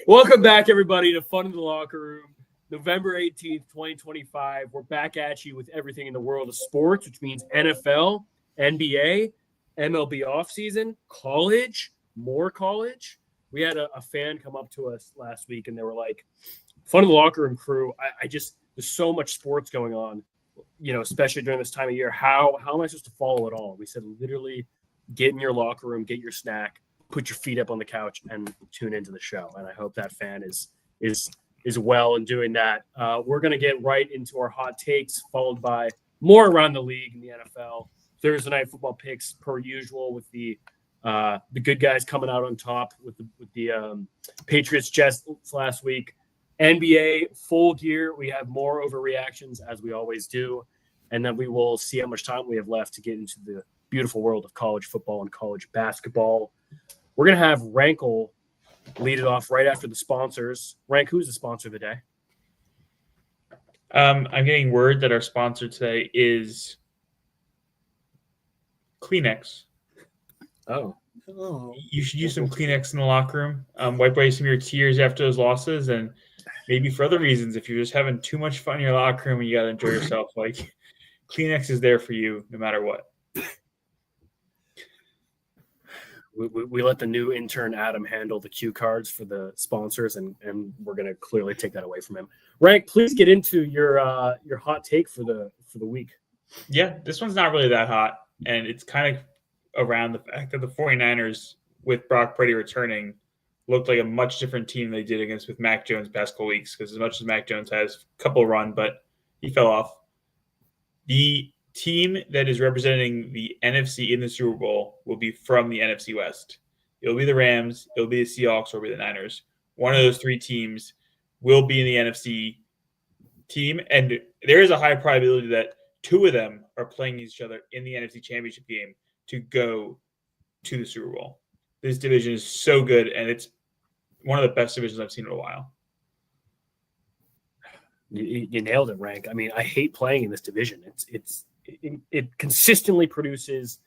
Welcome back, everybody, to Fun in the Locker Room. November 18th, 2025. We're back at you with everything in the world of sports, which means NFL, NBA, MLB offseason, college, more college. We had a fan come up to us last week, and they were like, Fun in the Locker Room crew, there's so much sports going on, especially during this time of year. How am I supposed to follow it all? We said, literally, get in your locker room, get your snack, put your feet up on the couch and tune into the show. And I hope that fan is well in doing that. We're going to get right into our hot takes, followed by more around the league in the NFL. Thursday night football picks per usual, with the good guys coming out on top with the Patriots Jets last week. NBA full gear. We have more overreactions as we always do, and then we will see how much time we have left to get into the beautiful world of college football and college basketball. We're going to have Rankle lead it off right after the sponsors. Rank, who's the sponsor of the day? I'm getting word that our sponsor today is Kleenex. Oh. You should use some Kleenex in the locker room. Wipe away some of your tears after those losses, and maybe for other reasons, if you're just having too much fun in your locker room and you got to enjoy yourself, like Kleenex is there for you no matter what. We let the new intern Adam handle the cue cards for the sponsors, and we're going to clearly take that away from him. Rank, please get into your hot take for the week. Yeah, this one's not really that hot, and it's kind of around the fact that the 49ers, with Brock Purdy returning, looked like a much different team they did against with Mac Jones past couple weeks, because as much as Mac Jones has a couple run, but he fell off. The team that is representing the NFC in the Super Bowl will be from the NFC West. It'll be the Rams, it'll be the Seahawks, or it'll be the Niners. One of those three teams will be in the NFC team, and there is a high probability that two of them are playing each other in the NFC Championship game to go to the Super Bowl. This division is so good, and it's one of the best divisions I've seen in a while. You nailed it, Rank. I mean, I hate playing in this division. It consistently produces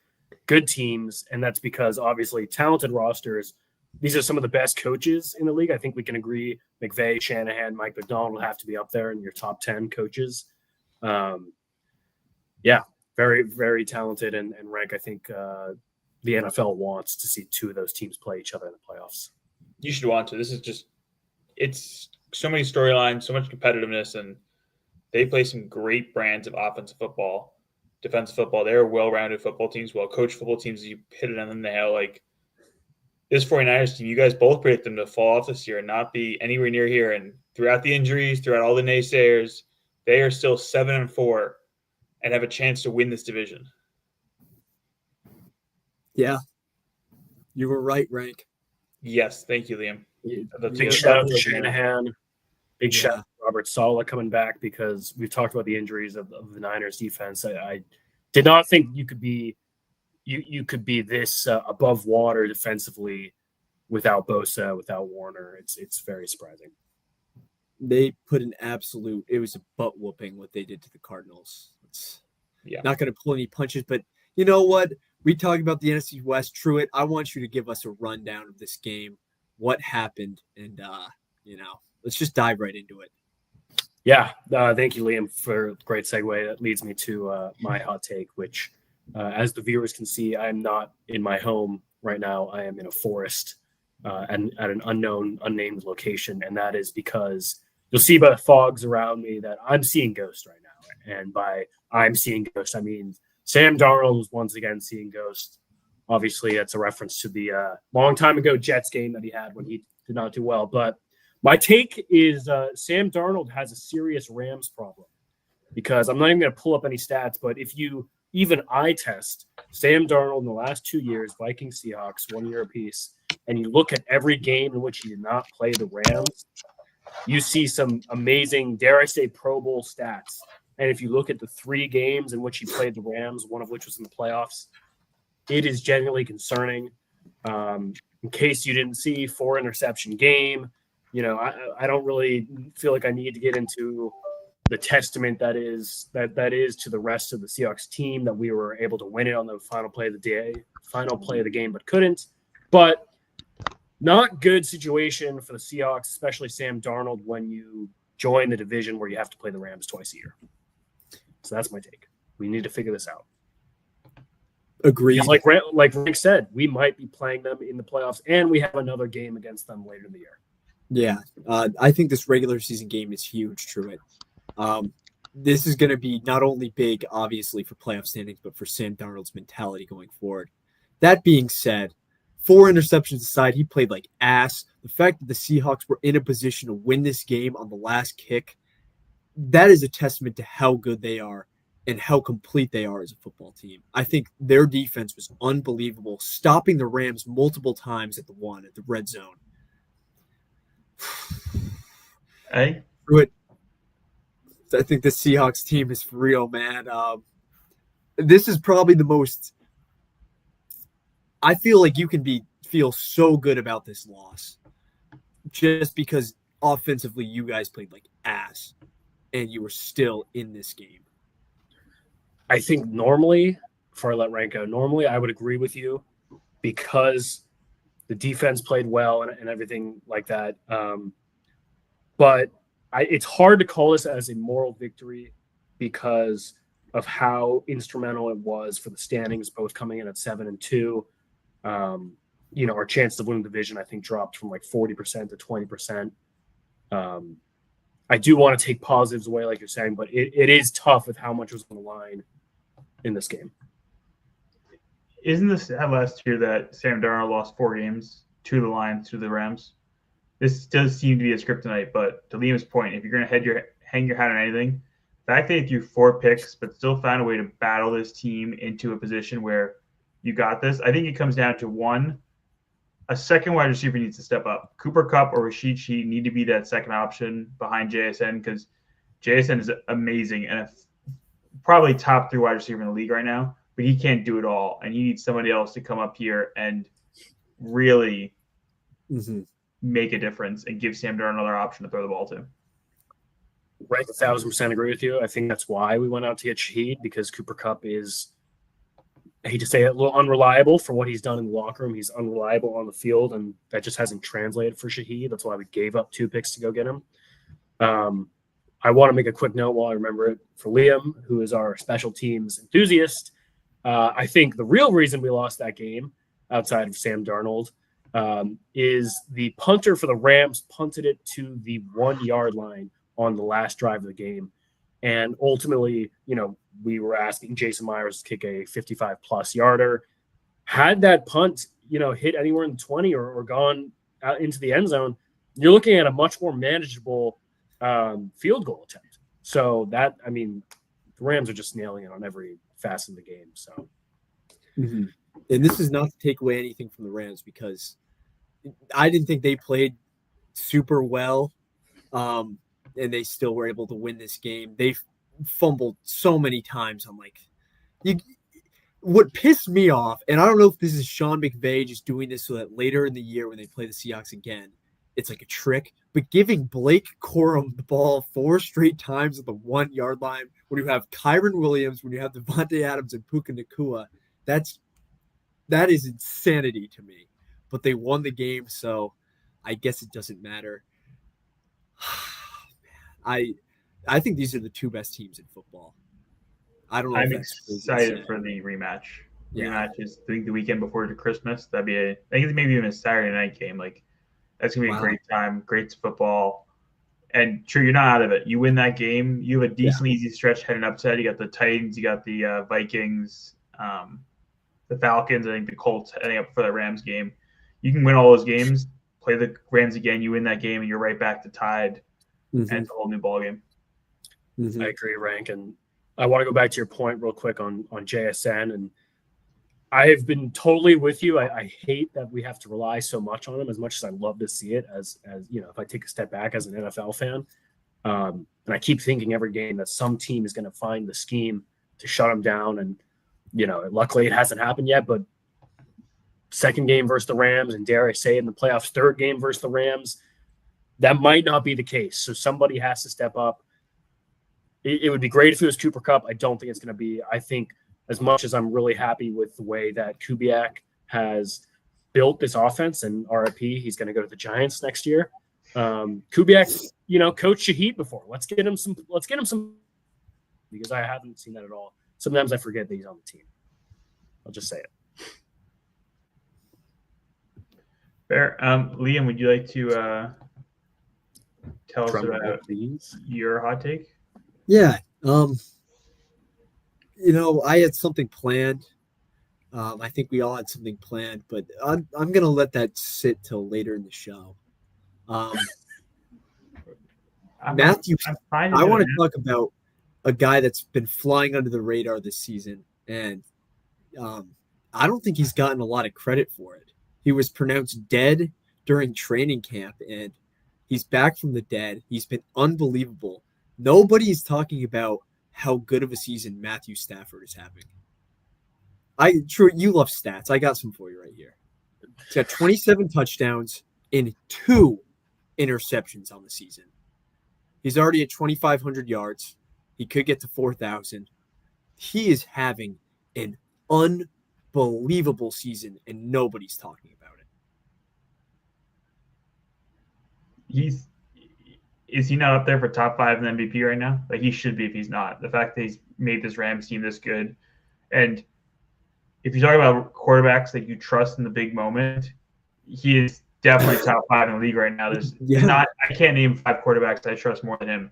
good teams, and that's because obviously talented rosters. These are some of the best coaches in the league. I think we can agree McVay, Shanahan, Mike Macdonald have to be up there in your top 10 coaches. Yeah, very, very talented. And Rank, I think the NFL wants to see two of those teams play each other in the playoffs. You should want to. This is just – it's so many storylines, so much competitiveness, and they play some great brands of offensive football. Defensive football, they're well-rounded football teams, well-coached football teams. You hit it on the nail. Like this 49ers team, you guys both predict them to fall off this year and not be anywhere near here. And throughout the injuries, throughout all the naysayers, they are still 7-4 and have a chance to win this division. Yeah, you were right, Rank. Yes, thank you, Liam. Big shout out to Shanahan. Big shout out to Robert Saleh coming back, because we've talked about the injuries of the Niners defense. I did not think you could be this above water defensively without Bosa, without Warner. It's very surprising. They put it was a butt whooping what they did to the Cardinals. It's not going to pull any punches, but you know what? We talk about the NFC West. Truett, I want you to give us a rundown of this game, what happened, and let's just dive right into it. Yeah, thank you, Liam, for a great segue. That leads me to my hot take, which, as the viewers can see, I am not in my home right now. I am in a forest and at an unnamed location, and that is because you'll see by the fogs around me that I'm seeing ghosts right now. And by I'm seeing ghosts, I mean Sam Darnold was once again seeing ghosts. Obviously, that's a reference to the long time ago Jets game that he had when he did not do well, but my take is Sam Darnold has a serious Rams problem, because I'm not even going to pull up any stats, but if you even eye test Sam Darnold in the last 2 years, Vikings, Seahawks, 1 year apiece, and you look at every game in which he did not play the Rams, you see some amazing, dare I say, Pro Bowl stats. And if you look at the 3 games in which he played the Rams, one of which was in the playoffs, it is genuinely concerning. In case you didn't see, 4 interception game. I don't really feel like I need to get into the testament that is to the rest of the Seahawks team that we were able to win it on the final play of the game, but couldn't. But not good situation for the Seahawks, especially Sam Darnold, when you join the division where you have to play the Rams twice a year. So that's my take. We need to figure this out. Agreed. Because like Rick said, we might be playing them in the playoffs, and we have another game against them later in the year. Yeah, I think this regular season game is huge, Truitt. This is going to be not only big, obviously, for playoff standings, but for Sam Darnold's mentality going forward. That being said, 4 interceptions aside, he played like ass. The fact that the Seahawks were in a position to win this game on the last kick, that is a testament to how good they are and how complete they are as a football team. I think their defense was unbelievable, stopping the Rams multiple times at the red zone. Hey, I think the Seahawks team is for real, man. This is probably the most. I feel like you can feel so good about this loss, just because offensively you guys played like ass, and you were still in this game. I think normally, before I let Rank go, normally I would agree with you because the defense played well and everything like that. But it's hard to call this as a moral victory because of how instrumental it was for the standings, both coming in at 7-2. Our chance of winning the division, I think, dropped from like 40% to 20%. I do want to take positives away, like you're saying, but it is tough with how much was on the line in this game. Isn't this last year that Sam Darnold lost 4 games to the Lions, to the Rams? This does seem to be a kryptonite, but to Liam's point, if you're going to hang your hat on anything, the fact they threw 4 picks but still found a way to battle this team into a position where you got this, I think it comes down to one, a second wide receiver needs to step up. Cooper Kupp or Rashid Shaheed need to be that second option behind JSN because JSN is amazing and probably top 3 wide receiver in the league right now, but he can't do it all, and he needs somebody else to come up here and really make a difference and give Sam Darnold another option to throw the ball to. Right, 1,000% agree with you. I think that's why we went out to get Shaheed, because Cooper Kupp is, I hate to say it, a little unreliable for what he's done in the locker room. He's unreliable on the field, and that just hasn't translated for Shaheed. That's why we gave up 2 picks to go get him. I want to make a quick note while I remember it for Liam, who is our special teams enthusiast. I think the real reason we lost that game, outside of Sam Darnold, is the punter for the Rams punted it to the 1-yard line on the last drive of the game. And ultimately, we were asking Jason Myers to kick a 55-plus yarder. Had that punt, hit anywhere in the 20 or gone out into the end zone, you're looking at a much more manageable field goal attempt. So the Rams are just nailing it on every facet of the game. So, and this is not to take away anything from the Rams because I didn't think they played super well, and they still were able to win this game. They fumbled so many times. I'm like, what pissed me off, and I don't know if this is Sean McVay just doing this so that later in the year when they play the Seahawks again, it's like a trick, but giving Blake Corum the ball 4 straight times at the 1-yard line when you have Kyron Williams, when you have Devontae Adams and Puka Nacua, that is insanity to me. But they won the game, so I guess it doesn't matter. I think these are the 2 best teams in football. I don't know. I'm excited for the rematch. Yeah. Rematch is the weekend before Christmas. That'd be I think it's maybe even a Saturday night game. Like that's gonna be a great time, great football. And sure, you're not out of it. You win that game, you have a decently easy stretch heading upside. You got the Titans, you got the Vikings, the Falcons. I think the Colts heading up for the Rams game. You can win all those games, play the Rams again. You win that game, and you're right back to tied, and it's a whole new ball game. I agree, Rank, and I want to go back to your point real quick on JSN, and I have been totally with you. I hate that we have to rely so much on him, as much as I love to see it. As if I take a step back as an NFL fan, and I keep thinking every game that some team is going to find the scheme to shut him down, and luckily it hasn't happened yet. But second game versus the Rams, and dare I say in the playoffs, 3rd game versus the Rams, that might not be the case. So somebody has to step up. It would be great if it was Cooper Kupp. I don't think it's going to be. I think as much as I'm really happy with the way that Kubiak has built this offense, and RIP, he's going to go to the Giants next year. Kubiak, coached Shahid before. Let's get him some because I haven't seen that at all. Sometimes I forget that he's on the team. I'll just say it. Fair. Liam, would you like to tell us about your hot take? Yeah. I had something planned. I think we all had something planned, but I'm going to let that sit till later in the show. Matthew, I want to talk about a guy that's been flying under the radar this season, and I don't think he's gotten a lot of credit for it. He was pronounced dead during training camp, and he's back from the dead. He's been unbelievable. Nobody is talking about how good of a season Matthew Stafford is having. True, you love stats. I got some for you right here. He's got 27 touchdowns and 2 interceptions on the season. He's already at 2,500 yards. He could get to 4,000. He is having an unbelievable season, and nobody's talking about it. Is he not up there for top 5 in MVP right now? Like, he should be if he's not. The fact that he's made this Rams team this good. And if you talk about quarterbacks that you trust in the big moment, he is definitely top 5 in the league right now. I can't name 5 quarterbacks I trust more than him.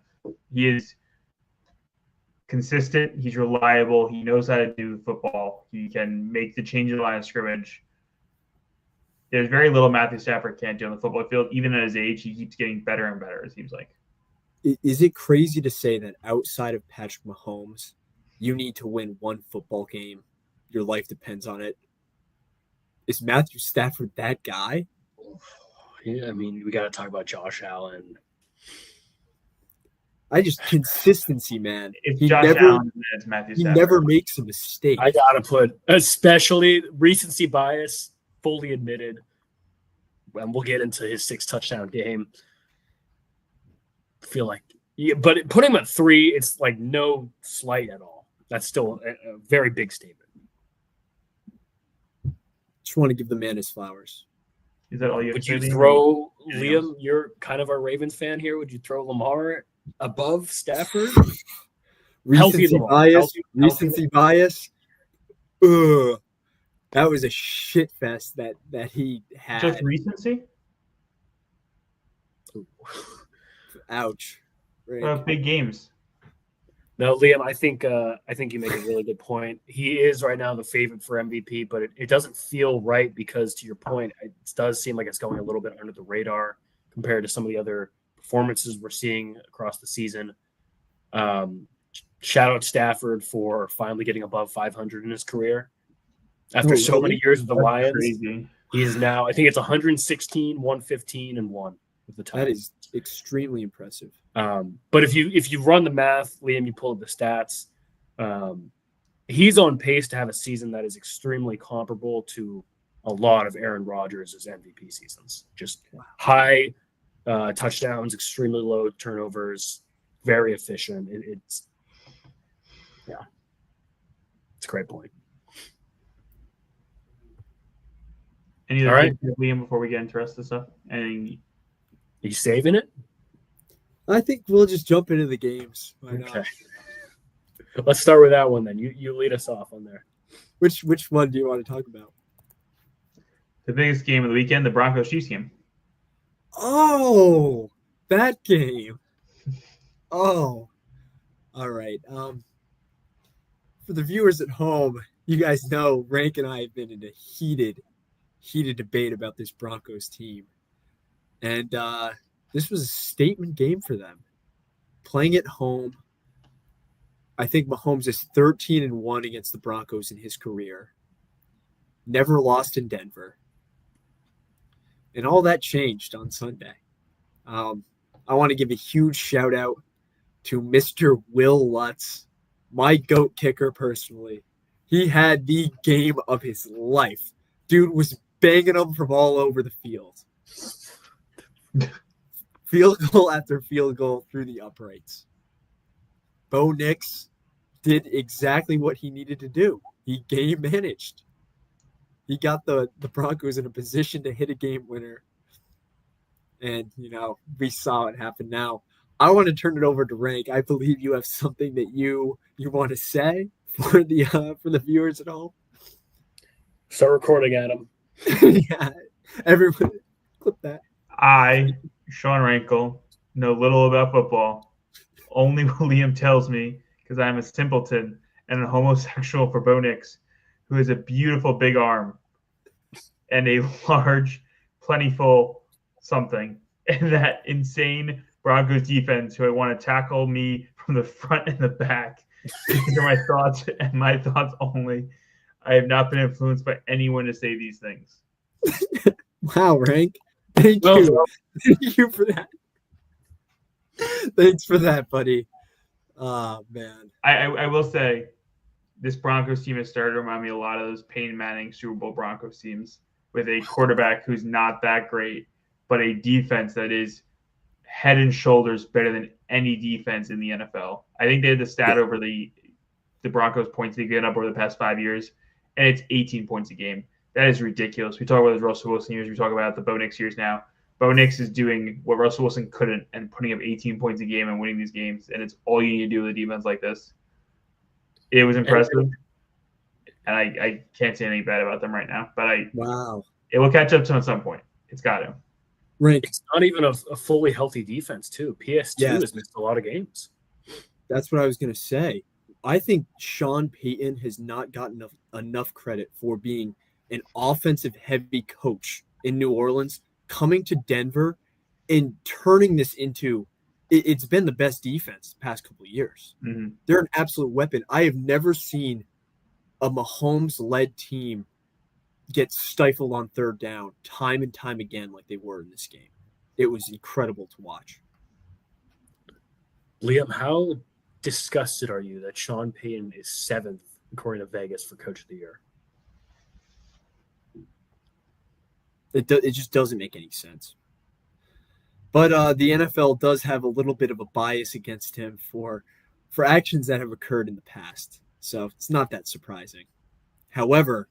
He is consistent. He's reliable. He knows how to do football. He can make the change in the line of scrimmage. There's very little Matthew Stafford can't do on the football field. Even at his age, he keeps getting better and better, it seems like. Is it crazy to say that outside of Patrick Mahomes, you need to win one football game? Your life depends on it. Is Matthew Stafford that guy? Yeah, I mean, we got to talk about Josh Allen. Consistency, man. If Josh Allen is Matthew Stafford, he never makes a mistake. I got to put, especially recency bias, fully admitted, and we'll get into his 6 touchdown game. I feel like, but put him at 3, it's like no slight at all. That's still a very big statement. Just want to give the man his flowers. Is that all you? Would you throw Liam? You're kind of our Ravens fan here. Would you throw Lamar above Stafford? Recency bias. Ugh. That was a shit fest that he had. Just recency? Ouch. Right. Big games. No, Liam, I think you make a really good point. He is right now the favorite for MVP, but it doesn't feel right because, to your point, it does seem like it's going a little bit under the radar compared to some of the other performances we're seeing across the season. Shout out Stafford for finally getting above 500 in his career. After so many years with the Lions, crazy. He is now, I think it's 116, 115, and 1 with the Titans. That is extremely impressive. But if you run the math, Liam, you pull up the stats, he's on pace to have a season that is extremely comparable to a lot of Aaron Rodgers' MVP seasons. Just high touchdowns, extremely low turnovers, very efficient. It's a great point. Any other things, Liam, before we get into the rest of the stuff? Are you saving it? I think we'll just jump into the games. Okay. Let's start with that one then. You lead us off on there. Which one do you want to talk about? The biggest game of the weekend, the Broncos-Chiefs game. Oh, that game. Oh, all right. For the viewers at home, you guys know Rank and I have been in a heated debate about this Broncos team. And this was a statement game for them. Playing at home, I think Mahomes is 13-1 against the Broncos in his career. Never lost in Denver. And all that changed on Sunday. I want to give a huge shout out to Mr. Will Lutz, my GOAT kicker personally. He had the game of his life. Dude was banging them from all over the field. Field goal after field goal through the uprights. Bo Nix did exactly what he needed to do. He game managed. He got the Broncos in a position to hit a game winner. And, we saw it happen. Now, I want to turn it over to Rank. I believe you have something that you want to say for the viewers at home. Start recording, Adam. Yeah, everyone, clip that. I, Sean Rankle, know little about football. Only what Liam tells me, because I'm a simpleton and a homosexual for Bo Nix, who has a beautiful big arm and a large, plentiful something. And that insane Broncos defense who I want to tackle me from the front and the back. These are my thoughts and my thoughts only. I have not been influenced by anyone to say these things. Wow, Rank. Thank you. Thank you for that. Thanks for that, buddy. Oh, man. I will say this Broncos team has started to remind me a lot of those Peyton Manning Super Bowl Broncos teams with a quarterback who's not that great, but a defense that is head and shoulders better than any defense in the NFL. I think they had the stat over the Broncos points they've given up over the past 5 years, and it's 18 points a game. That is ridiculous. We talk about the Russell Wilson years. We talk about the Bo Nix years now. Bo Nix is doing what Russell Wilson couldn't and putting up 18 points a game and winning these games, and it's all you need to do with a defense like this. It was impressive, and I can't say anything bad about them right now, but it will catch up to them at some point. It's got to. Rank. It's not even a fully healthy defense, too. PS2 has missed a lot of games. That's what I was going to say. I think Sean Payton has not gotten enough credit for being an offensive-heavy coach in New Orleans, coming to Denver and turning this into it's been the best defense the past couple of years. Mm-hmm. They're an absolute weapon. I have never seen a Mahomes-led team get stifled on third down time and time again like they were in this game. It was incredible to watch. Liam, how disgusted are you that Sean Payton is 7th, according to Vegas, for Coach of the Year? It just doesn't make any sense. But the NFL does have a little bit of a bias against him for actions that have occurred in the past. So it's not that surprising. However,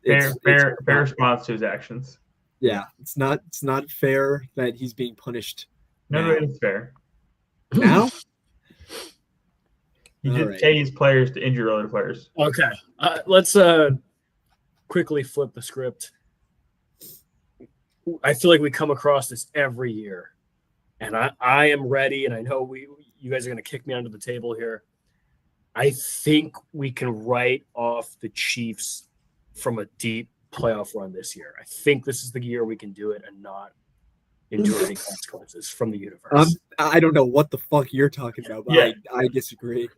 fair response to his actions. Yeah, it's not fair that he's being punished. No, it's fair. Now? He did pay his players to injure other players. Okay. Let's quickly flip the script. I feel like we come across this every year. And I am ready, and I know you guys are going to kick me under the table here. I think we can write off the Chiefs from a deep playoff run this year. I think this is the year we can do it and not endure any consequences from the universe. I don't know what the fuck you're talking about, but I disagree.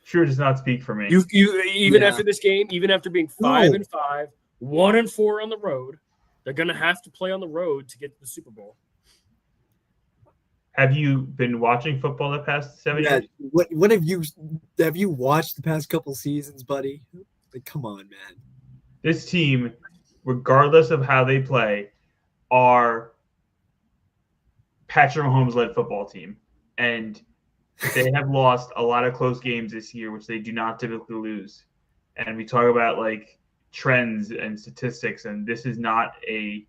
Sure does not speak for me. You after this game, even after being 5-5, 1-4 on the road, they're gonna have to play on the road to get to the Super Bowl. Have you been watching football the past 7 years? What have you watched the past couple seasons, buddy? Like, come on, man. This team, regardless of how they play, are Patrick Mahomes-led football team. And they have lost a lot of close games this year, which they do not typically lose. And we talk about, like, trends and statistics, and this is not they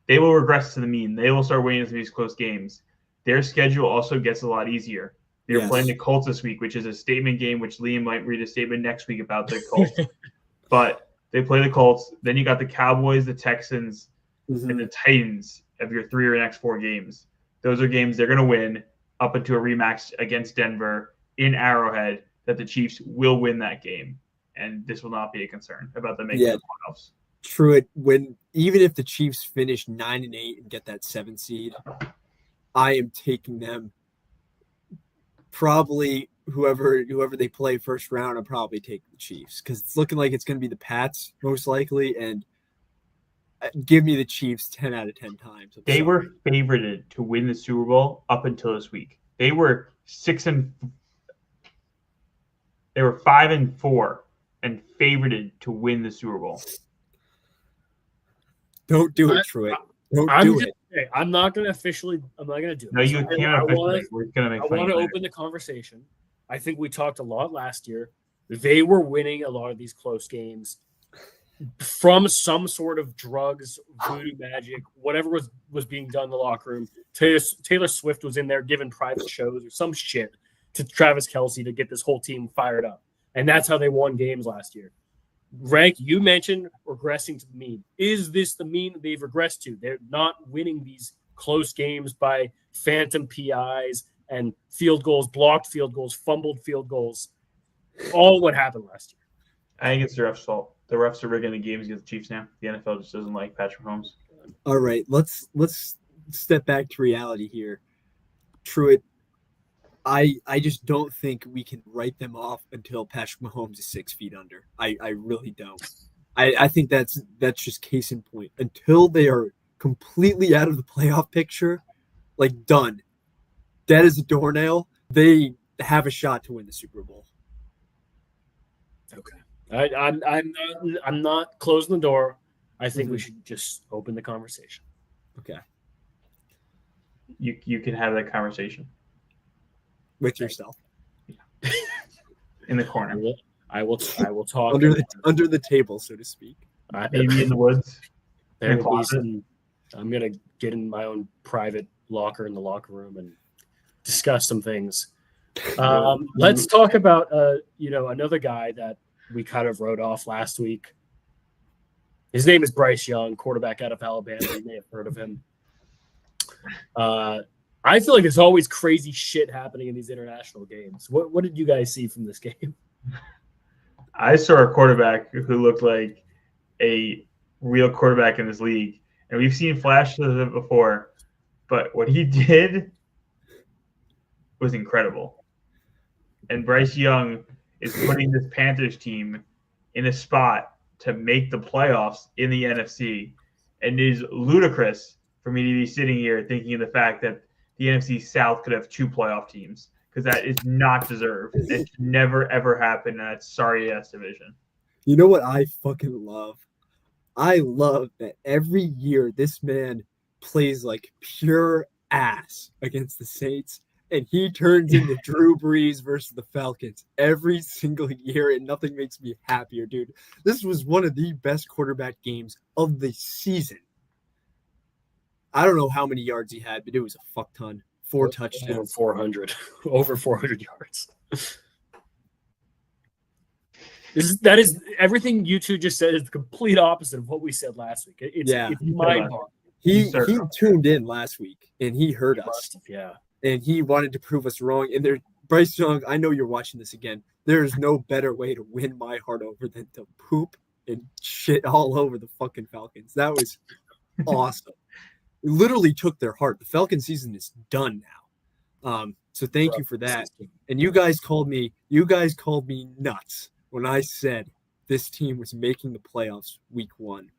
will regress to the mean. They will start winning these close games. Their schedule also gets a lot easier. They're playing the Colts this week, which is a statement game, which Liam might read a statement next week about the Colts. But they play the Colts. Then you got the Cowboys, the Texans, and the Titans of your 3 or next 4 games. Those are games they're going to win up into a rematch against Denver in Arrowhead that the Chiefs will win that game. And this will not be a concern about them making the playoffs. True. Even if the Chiefs finish 9-8 and get that 7 seed, I am taking them. Probably whoever they play first round, I'll probably take the Chiefs because it's looking like it's going to be the Pats most likely, and give me the Chiefs 10 out of 10 times. They were favorited to win the Super Bowl up until this week. They were 5-4 and favorited to win the Super Bowl. Don't do it, Truett. Don't do it. I'm not going to do it. No, you can't officially. We're going to make fun. I want to open the conversation. I think we talked a lot last year. They were winning a lot of these close games. from some sort of drugs, voodoo magic, whatever was being done in the locker room. Taylor Swift was in there giving private shows or some shit to Travis Kelce to get this whole team fired up. And that's how they won games last year. Rank, you mentioned regressing to the mean. Is this the mean that they've regressed to? They're not winning these close games by phantom PIs and field goals, blocked field goals, fumbled field goals. All what happened last year. I think it's the refs' fault. The refs are rigging the games against the Chiefs now. The NFL just doesn't like Patrick Mahomes. All right, let's step back to reality here. Truitt, I just don't think we can write them off until Patrick Mahomes is 6 feet under. I really don't. I think that's just case in point. Until they are completely out of the playoff picture, like done, dead as a doornail, they have a shot to win the Super Bowl. Okay. I'm not closing the door. I think we should just open the conversation. Okay. You can have that conversation With yourself. in the corner. I will talk under the table, so to speak. Maybe in the woods. There will be some. I'm gonna get in my own private locker in the locker room and discuss some things. Let's talk about another guy that we kind of wrote off last week. His name is Bryce Young, quarterback out of Alabama. You may have heard of him. I feel like there's always crazy shit happening in these international games. What did you guys see from this game? I saw a quarterback who looked like a real quarterback in this league. And we've seen flashes of it before. But what he did was incredible. And Bryce Young is putting this Panthers team in a spot to make the playoffs in the NFC. And it is ludicrous for me to be sitting here thinking of the fact that the NFC South could have 2 playoff teams, because that is not deserved. It should never, ever happen in that sorry-ass division. You know what I fucking love? I love that every year this man plays like pure ass against the Saints, and he turns into Drew Brees versus the Falcons every single year, and nothing makes me happier, dude. This was one of the best quarterback games of the season. I don't know how many yards he had, but it was a fuck ton. 4 touchdowns. 400. Over 400 yards. That is everything you two just said is the complete opposite of what we said last week. It's mind-boggling. He tuned in last week, and he heard us. Yeah. And he wanted to prove us wrong. And Bryce Young, I know you're watching this again. There is no better way to win my heart over than to poop and shit all over the fucking Falcons. That was awesome. It literally took their heart. The Falcon season is done now. So thank you for that. And you guys called me nuts when I said this team was making the playoffs week 1.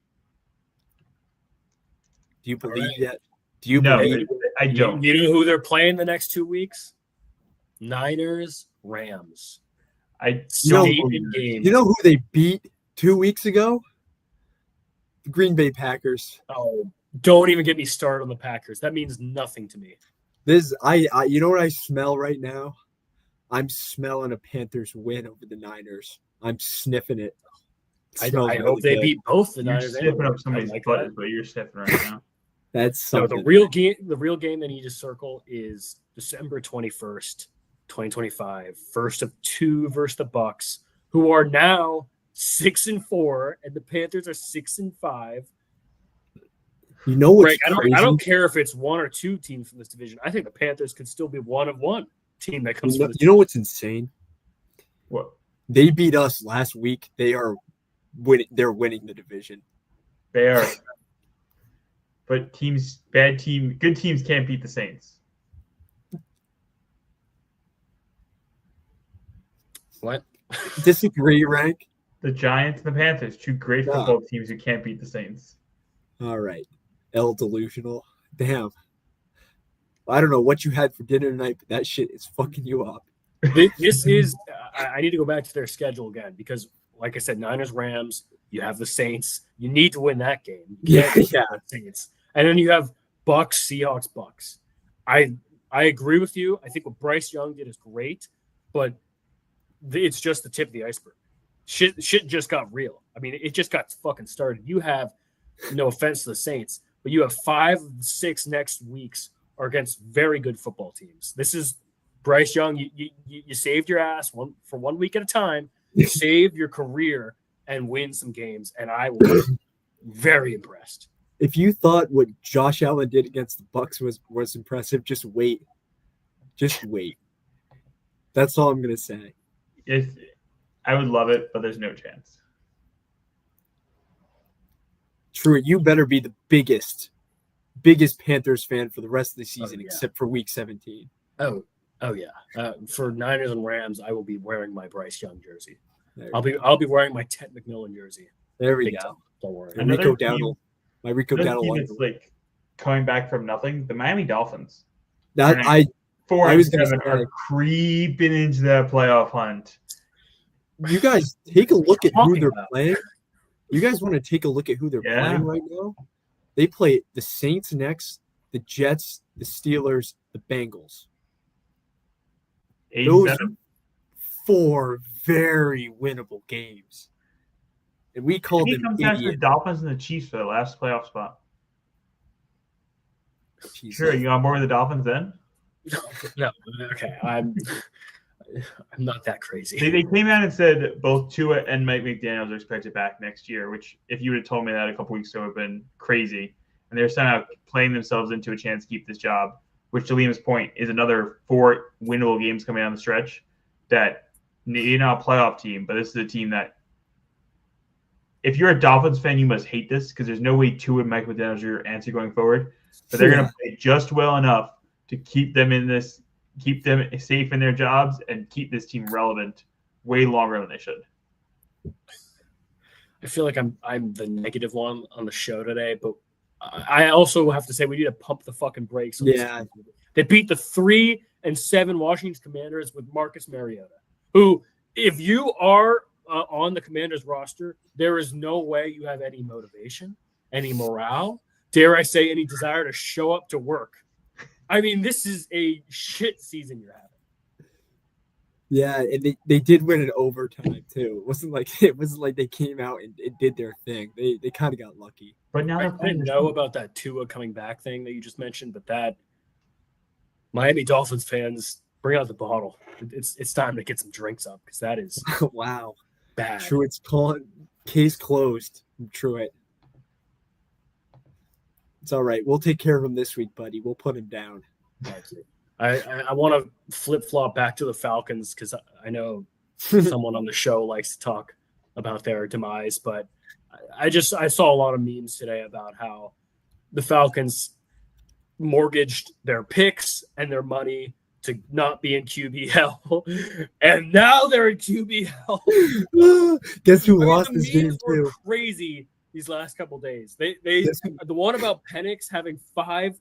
Do you believe that? Do you believe? I don't. You know who they're playing the next 2 weeks? Niners, Rams. You know who they beat 2 weeks ago? The Green Bay Packers. Oh, don't even get me started on the Packers. That means nothing to me. You know what I smell right now? I'm smelling a Panthers win over the Niners. I'm sniffing it. I hope they beat both the Niners. You're sniffing up somebody's butt is what you're sniffing right now. That's something. The real game that you need to circle is December 21st, 2025. First of 2 versus the Bucs, who are now 6-4, and the Panthers are 6-5. You know what's crazy? I don't care if it's 1 or 2 teams from this division. I think the Panthers could still be one of 1 team that comes. You know what's insane? What? They beat us last week. They're winning the division. They are. But good teams can't beat the Saints. What? Disagree, Rank? The Giants and the Panthers, 2 great football teams who can't beat the Saints. All right. Delusional. Damn. I don't know what you had for dinner tonight, but that shit is fucking you up. This is I need to go back to their schedule again because, like I said, Niners, Rams, you have the Saints. You need to win that game. Yeah. Saints. And then you have Bucks, Seahawks, Bucks. I agree with you. I think what Bryce Young did is great, but it's just the tip of the iceberg. shit just got real. I mean, it just got fucking started. You have, no offense to the Saints, but you have 5 of the 6 next weeks are against very good football teams. This is Bryce Young. You saved your ass for 1 week at a time. You save your career and win some games, and I was very impressed. If you thought what Josh Allen did against the Bucs was impressive, just wait. Just wait. That's all I'm gonna say. I would love it, but there's no chance. True, you better be the biggest Panthers fan for the rest of the season, except for Week 17. Oh yeah. For Niners and Rams, I will be wearing my Bryce Young jersey. I'll be wearing my Ted McMillan jersey. There we go. Time. Don't worry. And Rico Dowdle. My Rico Dowdle. It's like coming back from nothing. The Miami Dolphins. I was going to are creeping into that playoff hunt. You guys take a look at who they're playing. You guys want to take a look at who they're playing right now? They play the Saints next, the Jets, the Steelers, the Bengals. Those 4 very winnable games. And we called them comes down to the Dolphins and the Chiefs for the last playoff spot. Jesus. Sure, you on board with the Dolphins then? No. Okay. I'm not that crazy. They came out and said both Tua and Mike McDaniels are expected back next year, which if you would have told me that a couple weeks ago would have been crazy. And they're somehow playing themselves into a chance to keep this job, which to Liam's point is another 4 winnable games coming down the stretch that you're not a playoff team, but this is a team that if you're a Dolphins fan, you must hate this because there's no way Tua and Mike McDaniels are your answer going forward. But they're going to play just well enough to keep them safe in their jobs and keep this team relevant way longer than they should. I feel like I'm the negative one on the show today, but I also have to say we need to pump the fucking brakes. Yeah. They beat the 3-7 Washington Commanders with Marcus Mariota, who, if you are on the Commanders roster, there is no way you have any motivation, any morale, dare I say, any desire to show up to work. I mean, this is a shit season you're having. Yeah, and they did win in overtime too. It wasn't like they came out and did their thing. They kind of got lucky. But now I didn't know about that Tua coming back thing that you just mentioned, but that Miami Dolphins fans, bring out the bottle. It's time to get some drinks up because that is wow. Bad. Truett's calling case closed. Truett. It's all right. We'll take care of him this week, buddy. We'll put him down. I want to flip-flop back to the Falcons because I know someone on the show likes to talk about their demise, but I saw a lot of memes today about how the Falcons mortgaged their picks and their money to not be in QB and now they're in QB Guess who lost this game too? Crazy these last couple days. They the one about Penix having 5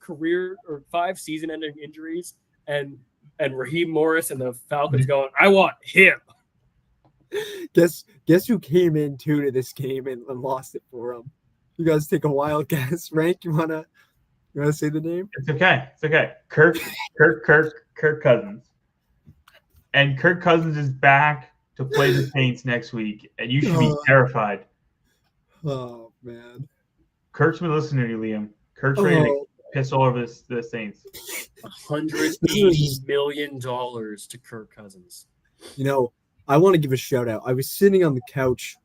season-ending injuries and Raheem Morris and the Falcons going, I want him. Guess who came in too to this game and lost it for him? You guys take a wild guess. Rank, you wanna say the name? It's okay. Kirk Cousins. And Kirk Cousins is back to play the Saints next week, and you should be terrified. Oh man. Kirk's been listening to you, Liam. Kirk's ready to piss all over the Saints. $180 million to Kirk Cousins. You know, I want to give a shout out. I was sitting on the couch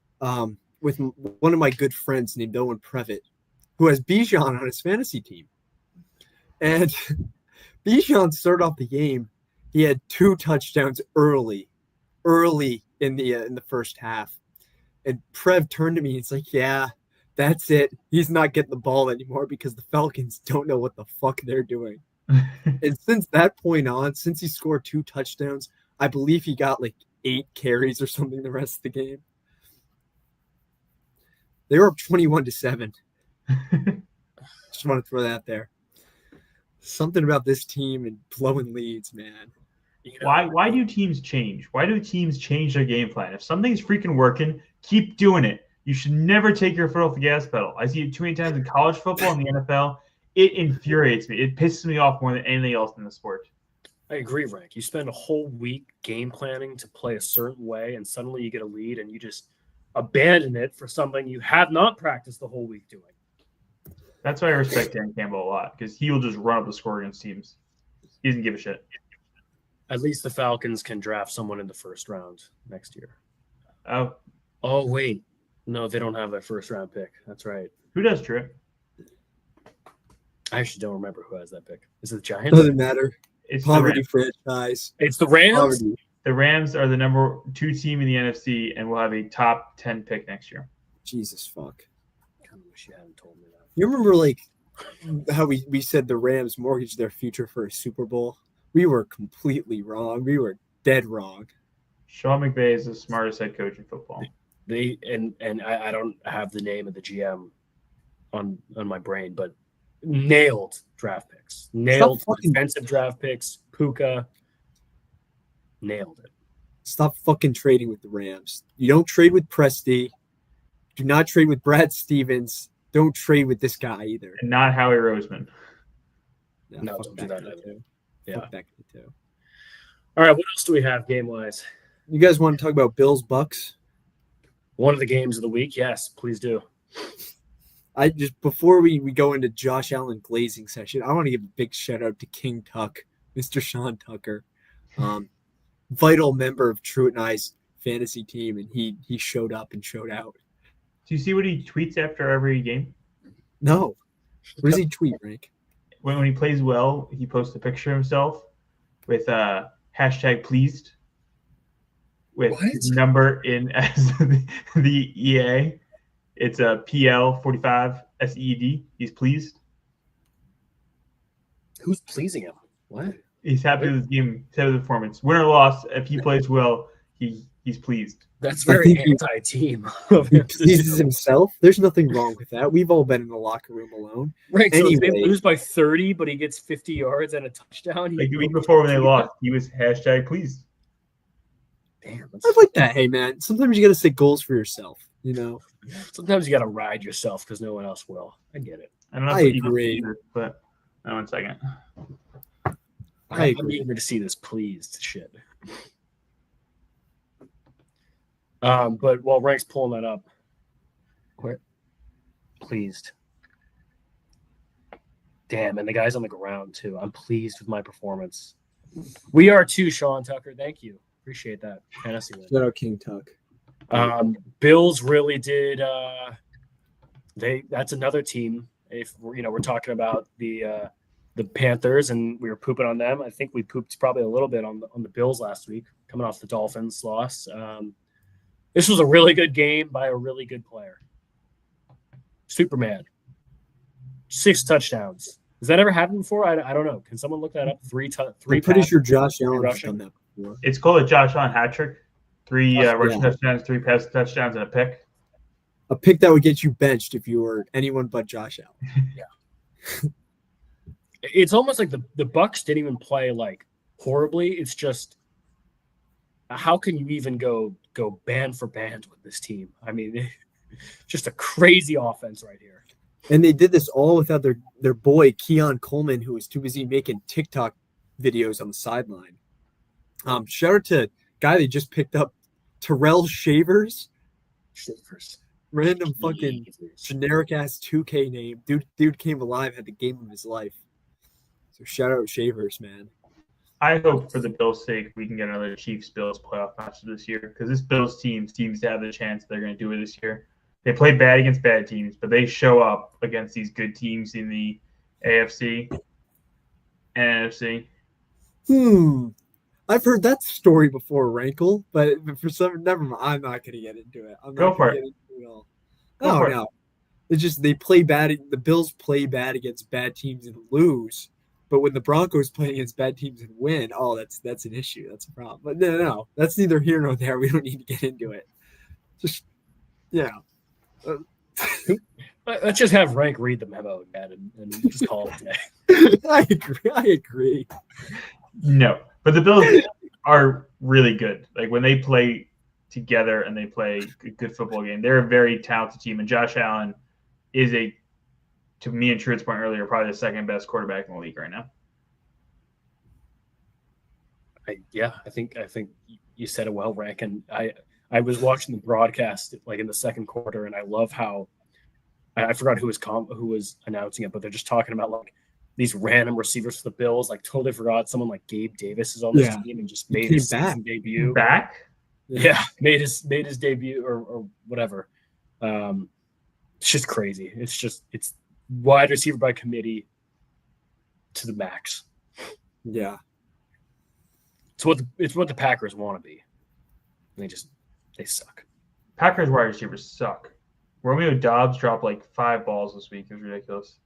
with one of my good friends named Owen Previtt, who has Bijan on his fantasy team. And Bijan started off the game. He had 2 touchdowns early in the first half. And Prev turned to me and he's like, yeah, that's it. He's not getting the ball anymore because the Falcons don't know what the fuck they're doing. And since that point on, since he scored 2 touchdowns, I believe he got like 8 carries or something the rest of the game. They were up 21-7. Just want to throw that there. Something about this team and blowing leads, man. You know, why do teams change? Why do teams change their game plan? If something's freaking working, keep doing it. You should never take your foot off the gas pedal. I see it too many times in college football and the NFL. It infuriates me. It pisses me off more than anything else in the sport. I agree, Rank. You spend a whole week game planning to play a certain way, and suddenly you get a lead, and you just abandon it for something you have not practiced the whole week doing. That's why I respect Dan Campbell a lot, because he will just run up the score against teams. He doesn't give a shit. At least the Falcons can draft someone in the first round next year. Oh, wait. No, they don't have a first round pick. That's right. Who does, Drew? I actually don't remember who has that pick. Is it the Giants? Doesn't matter. It's Poverty the Rams. franchise. It's the Rams? Poverty. The Rams are the number 2 team in the NFC and will have a top 10 pick next year. Jesus fuck. I kind of wish you hadn't told me that. You remember like how we said the Rams mortgaged their future for a Super Bowl? We were completely wrong. We were dead wrong. Sean McVay is the smartest head coach in football. They and I don't have the name of the GM on my brain, but nailed draft picks. Nailed defensive draft picks. Puka. Nailed it. Stop fucking trading with the Rams. You don't trade with Presti. Do not trade with Brad Stevens. Don't trade with this guy either. And not Howie Roseman. No, don't do that guy either. too. Yeah. Fuck that guy too. All right, what else do we have game-wise? You guys want to talk about Bills Bucks? One of the games of the week? Yes, please do. I just before we go into Josh Allen glazing session, I want to give a big shout out to King Tuck, Mr. Sean Tucker, vital member of Truett and I's fantasy team, and he showed up and showed out. Do you see what he tweets after every game? No, what does he tweet, Rank? When he plays well, he posts a picture of himself with hashtag pleased with his number in as the EA. It's a PL45 SED. He's pleased. Who's pleasing him? What? He's happy with his game, happy with the performance. Win or loss, if he plays well, he's pleased. That's very anti-team. He pleases himself. There's nothing wrong with that. We've all been in the locker room alone. Right, so if they Anyway. lose by 30, but he gets 50 yards and a touchdown. Like the week before when they lost, he was hashtag pleased. Damn, I like that. Hey, man, sometimes you got to set goals for yourself, you know? sometimes you got to ride yourself because no one else will. I get it. I don't know. I if you agree. can see this, but no, 1 second. I I'm agree. eager to see this pleased shit. But while Rank's pulling that up, where pleased. Damn, and the guy's on the ground too. I'm pleased with my performance. We are too, Sean Tucker. Thank you. Appreciate that. Fantasy win. Shout out King Tuck. Bills really did. That's another team. If we're talking about the Panthers and we were pooping on them, I think we pooped probably a little bit on the Bills last week, coming off the Dolphins loss. This was a really good game by a really good player. Superman, 6 touchdowns. Has that ever happened before? I don't know. Can someone look that up? Three. I'm pretty sure Josh Allen has rushing. done that before. It's called a Josh Allen hat trick. 3 rushing Yeah. touchdowns, 3 passing touchdowns, and a pick. A pick that would get you benched if you were anyone but Josh Allen. It's almost like the Bucks didn't even play like horribly. It's just how can you even go band for band with this team? I mean, just a crazy offense right here. And they did this all without their boy, Keon Coleman, who was too busy making TikTok videos on the sideline. Shout out to guy they just picked up, Terrell Shavers. Shavers. Random fucking generic ass 2K name. Dude came alive, had the game of his life. So shout out Shavers, man. I hope for the Bills' sake we can get another Chiefs-Bills playoff match this year because this Bills team seems to have the chance they're going to do it this year. They play bad against bad teams, but they show up against these good teams in the AFC and NFC. I've heard that story before, Rankle, but for some, never mind. I'm not going to get into it. I'm Go not for gonna it. get into it at all. Go for it. No. It's just they play bad. The Bills play bad against bad teams and lose. But when the Broncos play against bad teams and win, that's an issue. That's a problem. But no. That's neither here nor there. We don't need to get into it. Just, Let's just have Rank read the memo again and just call it a day. I agree. No, but the Bills are really good. Like when they play together and they play a good football game, they're a very talented team. And Josh Allen is to me and Truett's point earlier, probably the second best quarterback in the league right now. I think you said it well, Rank, and I I was watching the broadcast like in the second quarter, and I love how I forgot who was announcing it, but they're just talking about like these random receivers for the Bills. Like totally forgot someone like Gabe Davis is on this team and just made his season debut. Back? Yeah, made his debut or whatever. It's just crazy. It's wide receiver by committee to the max. Yeah. It's what the Packers want to be. They suck. Packers wide receivers suck. Romeo Doubs dropped like 5 balls this week. It was ridiculous.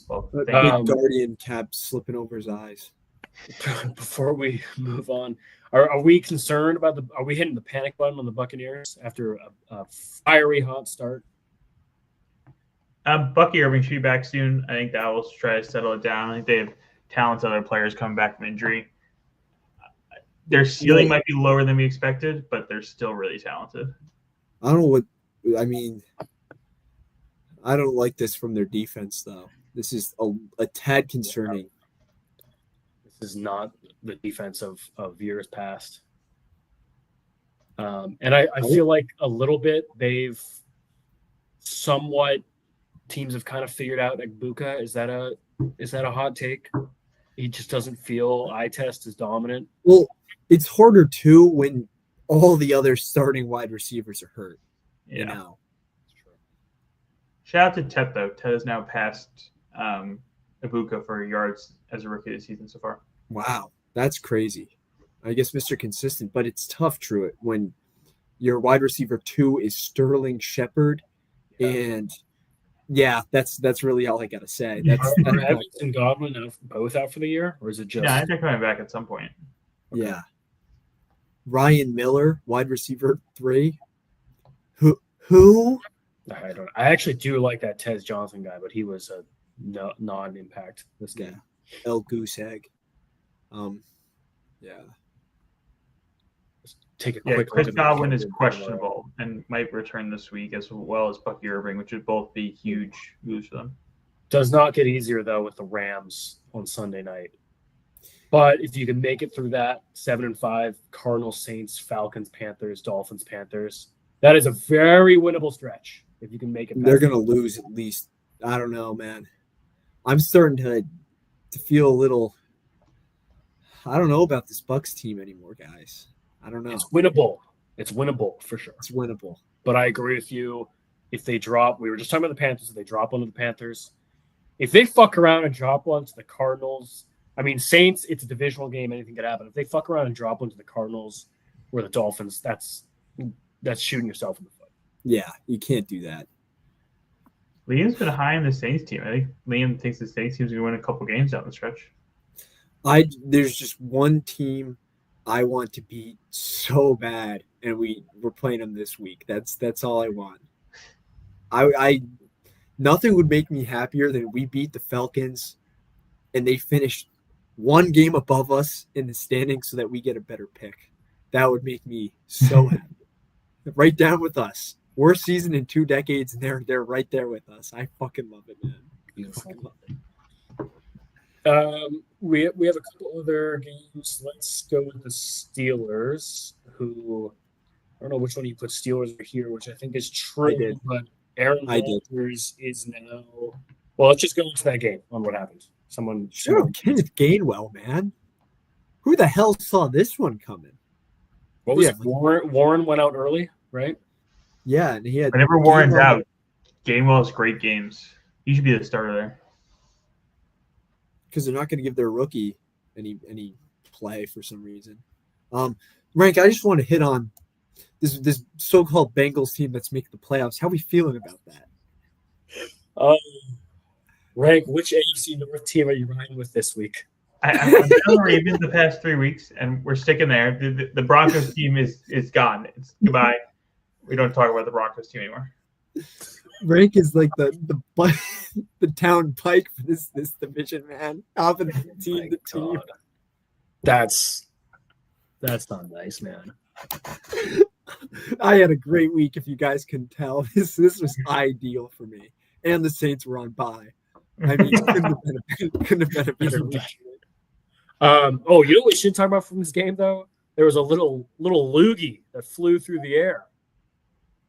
Well, Big Guardian cap slipping over his eyes. Before we move on, are we concerned about are we hitting the panic button on the Buccaneers after a fiery hot start? Bucky Irving should be back soon. I think that will try to settle it down. I think they have talented other players coming back from injury. Their ceiling might be lower than we expected, but they're still really talented. I don't know what I mean. I don't like this from their defense, though. This is a tad concerning. This is not the defense of years past. And I feel like a little bit they've somewhat teams have kind of figured out Egbuka. Is that a hot take? He just doesn't feel eye test as dominant. Well, it's harder too when all the other starting wide receivers are hurt. Yeah. You know? Shout out to Ted, though. Ted has now passed Egbuka for yards as a rookie this season so far. Wow, that's crazy. I guess Mr. Consistent, but it's tough, Truitt, when your wide receiver 2 is Sterling Shepard, and that's really all I gotta say. Are Evans and Godwin both out for the year, or is it just? Yeah, I think they're coming back at some point. Okay. Yeah. Ryan Miller, wide receiver 3. Who? I don't. I actually do like that Tez Johnson guy, but he was a non-impact this game. Yeah. El Goose Egg. Yeah. Take a quick. Chris Godwin is questionable and might return this week, as well as Bucky Irving, which would both be huge moves for them. Does not get easier though with the Rams on Sunday night. But if you can make it through that 7-5, Cardinals, Saints, Falcons, Panthers, Dolphins, Panthers, that is a very winnable stretch. If you can make it, they're going to lose at least. I don't know, man. I'm starting to feel a little. I don't know about this Bucs team anymore, guys. I don't know. It's winnable. It's winnable for sure. It's winnable. But I agree with you. If they drop, we were just talking about the Panthers. If they drop one to the Panthers, if they fuck around and drop one to the Cardinals, I mean, Saints, it's a divisional game. Anything could happen. If they fuck around and drop one to the Cardinals or the Dolphins, that's shooting yourself in the foot. Yeah, you can't do that. Liam's been high in the Saints team. I think Liam thinks the Saints team's going to win a couple games down the stretch. There's just one team I want to beat so bad, and we're playing them this week. That's all I want. I nothing would make me happier than we beat the Falcons, and they finished one game above us in the standings so that we get a better pick. That would make me so happy. Right down with us. Worst season in 2 decades, and they're right there with us. I fucking love it, man. Fucking love it. We have a couple other games. Let's go with the Steelers, who I don't know which one you put Steelers here, which I think is true, but Aaron Rodgers is now. Well, let's just go into that game on what happened. Kenneth Gainwell, man. Who the hell saw this one coming? What was it? Warren went out early, right? Yeah, and he had. Whenever Warren's out, Gainwell has great games. He should be the starter there. Because they're not going to give their rookie any play for some reason. Rank, I just want to hit on this so-called Bengals team that's making the playoffs. How are we feeling about that? Rank, which AFC North team are you riding with this week? I've been on the Ravens the past 3 weeks, and we're sticking there. The Broncos team is gone. It's goodbye. We don't talk about the Broncos team anymore. Rank is like the town pike for this division, man. Hopping team to team. That's not nice, man. I had a great week, if you guys can tell. This was ideal for me. And the Saints were on bye. I mean, couldn't have been a better week. You know what we should talk about from this game, though? there was a little loogie that flew through the air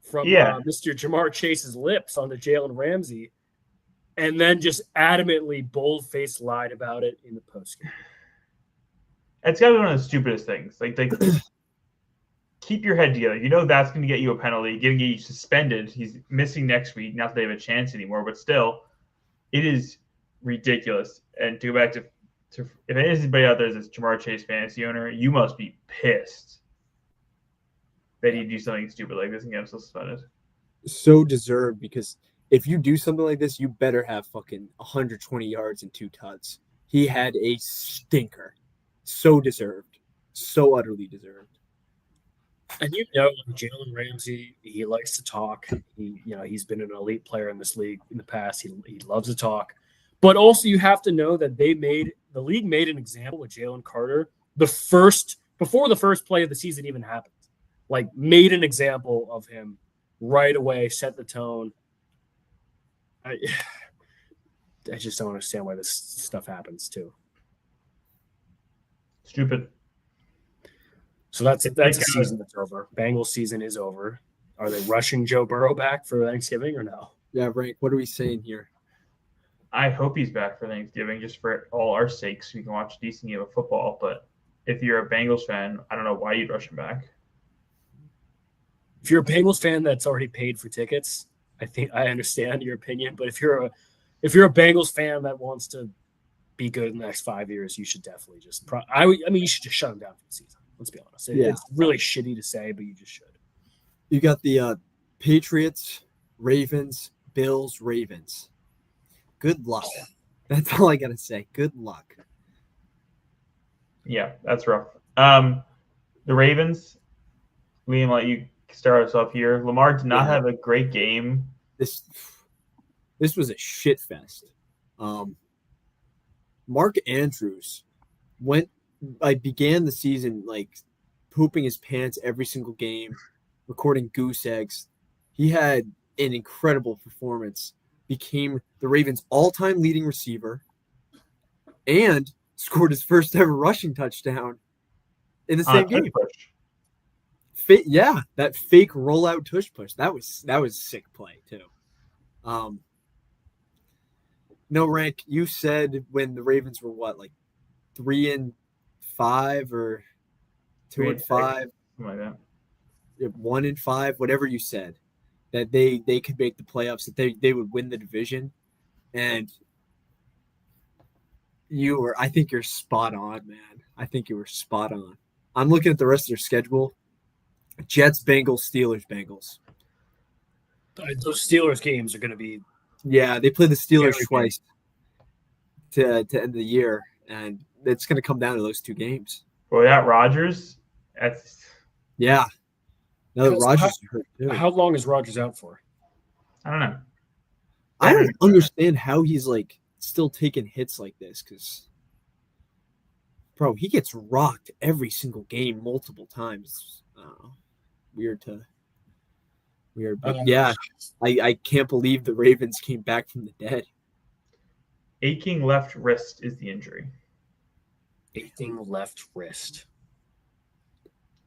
from Mr. Jamar Chase's lips onto Jalen Ramsey, and then just adamantly bold-faced lied about it in the postgame. It's got to be one of the stupidest things. Like keep your head together. You know that's going to get you a penalty, going to get you suspended. He's missing next week. Not that they have a chance anymore, but still, it is ridiculous. And to go back to if anybody out there is a Jamar Chase fantasy owner, you must be pissed that he do something stupid like this and get himself suspended. So deserved, because if you do something like this, you better have fucking 120 yards and 2 tuds. He had a stinker. So deserved. So utterly deserved. And Jalen Ramsey, he likes to talk. He's been an elite player in this league in the past. He loves to talk. But also you have to know that the league made an example with Jalen Carter before the first play of the season even happened. Like, made an example of him right away, set the tone. I just don't understand why this stuff happens too. Stupid. So that's a season that's over. Bengals season is over. Are they rushing Joe Burrow back for Thanksgiving or no? Yeah, Frank, what are we saying here? I hope he's back for Thanksgiving, just for all our sakes, so we can watch a decent game of football. But if you're a Bengals fan, I don't know why you'd rush him back. If you're a Bengals fan that's already paid for tickets, I think I understand your opinion. But if you're a Bengals fan that wants to be good in the next 5 years, you should definitely you should just shut him down for the season. Let's be honest. It's really shitty to say, but you just should. You got the Patriots, Ravens, Bills, Ravens. Good luck. That's all I got to say. Good luck. Yeah, that's rough. The Ravens, Liam, let you start us off here. Lamar did not have a great game. This was a shit fest. Mark Andrews began the season like pooping his pants every single game, recording goose eggs. He had an incredible performance, became the Ravens' all-time leading receiver, and scored his first ever rushing touchdown in the same game. That fake rollout tush push. That was sick play too. No, Rank, you said when the Ravens were 3-5 or 2-5, something like that. 1-5, whatever you said, that they could make the playoffs, that they would win the division, and I think you're spot on, man. I think you were spot on. I'm looking at the rest of their schedule. Jets, Bengals, Steelers, Bengals. Those Steelers games are going to be. Yeah, they play the Steelers twice to end the year, and it's going to come down to those 2 games. Well, that Rodgers, that's. Yeah. Now that Rodgers hurt too. How long is Rodgers out for? I don't know. I don't understand how he's still taking hits like this, because, bro, he gets rocked every single game multiple times. Weird, but I can't believe the Ravens came back from the dead. Aching left wrist is the injury. Aching left wrist.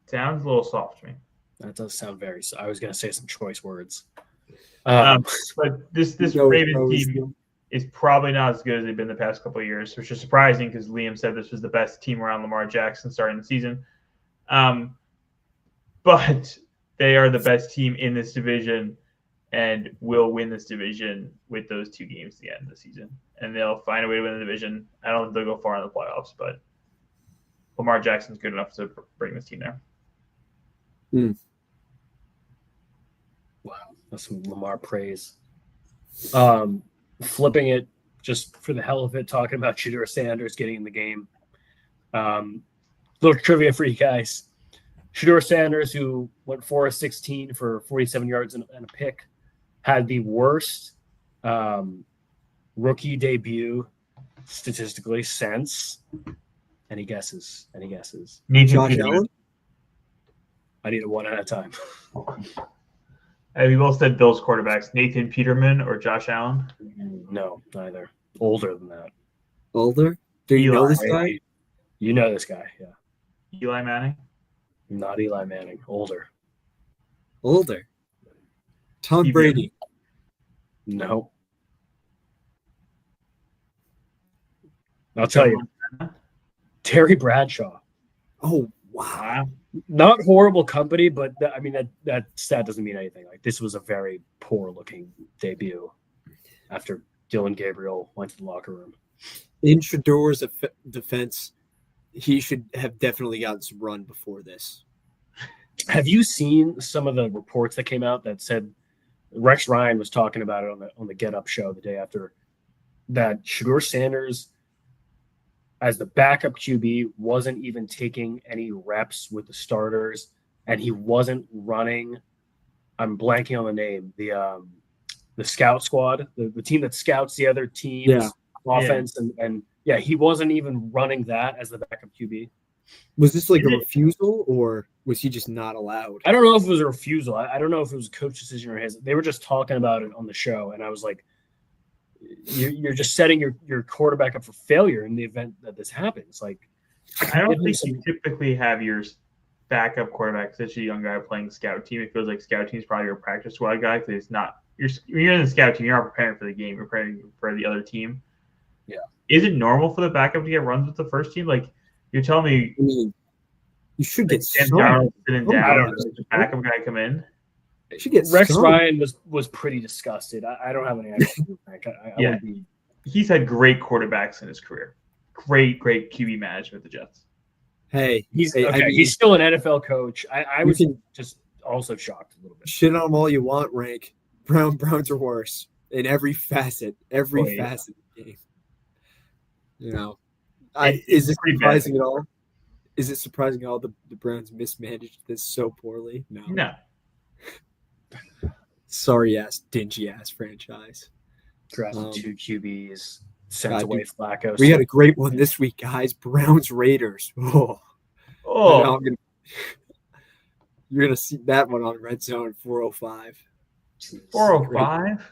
Sounds a little soft to me. That does sound very. I was going to say some choice words. But this Ravens team is probably not as good as they've been the past couple of years, which is surprising because Liam said this was the best team around Lamar Jackson starting the season. But they are the best team in this division and will win this division with those 2 games at the end of the season. And they'll find a way to win the division. I don't think they'll go far in the playoffs, but Lamar Jackson's good enough to bring this team there. Wow, that's some Lamar praise. Flipping it just for the hell of it, talking about Shedeur Sanders getting in the game. Little trivia for you guys. Shedeur Sanders, who went 4-16 for 47 yards and a pick, had the worst rookie debut statistically since. Any guesses? Josh Allen? I need it one at a time. We both said Bills quarterbacks, Nathan Peterman or Josh Allen? No, neither. Older than that. Older? Do you know this guy? You know this guy, yeah. Eli Manning? Not Eli Manning. Older. Older. Tom TB. Brady. No. I'll tell you. Terry Bradshaw. Oh, wow. Wow. Not horrible company, but that stat doesn't mean anything. Like, this was a very poor looking debut after Dylan Gabriel went to the locker room. In Shador's defense, he should have definitely gotten some run before this. Have you seen some of the reports that came out that said Rex Ryan was talking about it on the Get Up show the day after, that Shador Sanders as the backup QB wasn't even taking any reps with the starters, and he wasn't running. I'm blanking on the name. The scout squad, the team that scouts the other team's offense, and he wasn't even running that as the backup QB. Was this like a refusal, or was he just not allowed? I don't know if it was a refusal. I don't know if it was a coach decision or his. They were just talking about it on the show, and I was like, you're just setting your quarterback up for failure in the event that this happens. Like, I don't think you typically have your backup quarterback, such a young guy playing scout team. It feels like scout team is probably your practice squad guy, because it's not. You're in the scout team. You're not preparing for the game. You're preparing for the other team. Yeah. Is it normal for the backup to get runs with the first team? Like, you're telling me, I mean, you should get Sam some. Darnold sitting I down, don't and the backup guy come in. You should get Rex some. Ryan was pretty disgusted. I don't have any idea. Yeah. Would be. He's had great quarterbacks in his career. Great QB management with the Jets. Hey, He's hey, okay. I mean, He's still an NFL coach. I was can- just also shocked a little bit. shit on them all you want, Rank. Browns are worse in every facet. Every Oh, yeah. facet of the game. You know, It's is it pretty bad. surprising at all? Is it surprising at all the Browns mismanaged this so poorly? No. No. Sorry ass, dingy ass franchise. Drafted 2 QBs, sent God, away Flacco. We had a great one this week, guys. Browns Raiders. Oh, Oh, you're gonna see that one on Red Zone 405. 405.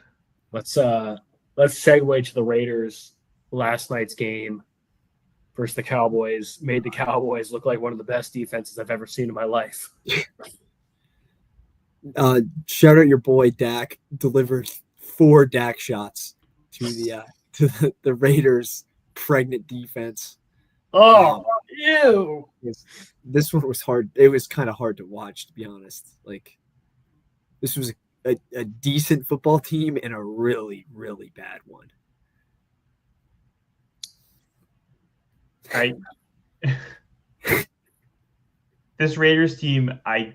Let's segue to the Raiders. Last night's game versus the Cowboys made the Cowboys look like one of the best defenses I've ever seen in my life. Shout out your boy Dak. Delivered 4 Dak shots to the Raiders' pregnant defense. Oh, ew! This one was hard. It was kind of hard to watch, to be honest. Like, this was a decent football team and a really, really bad one. This Raiders team, I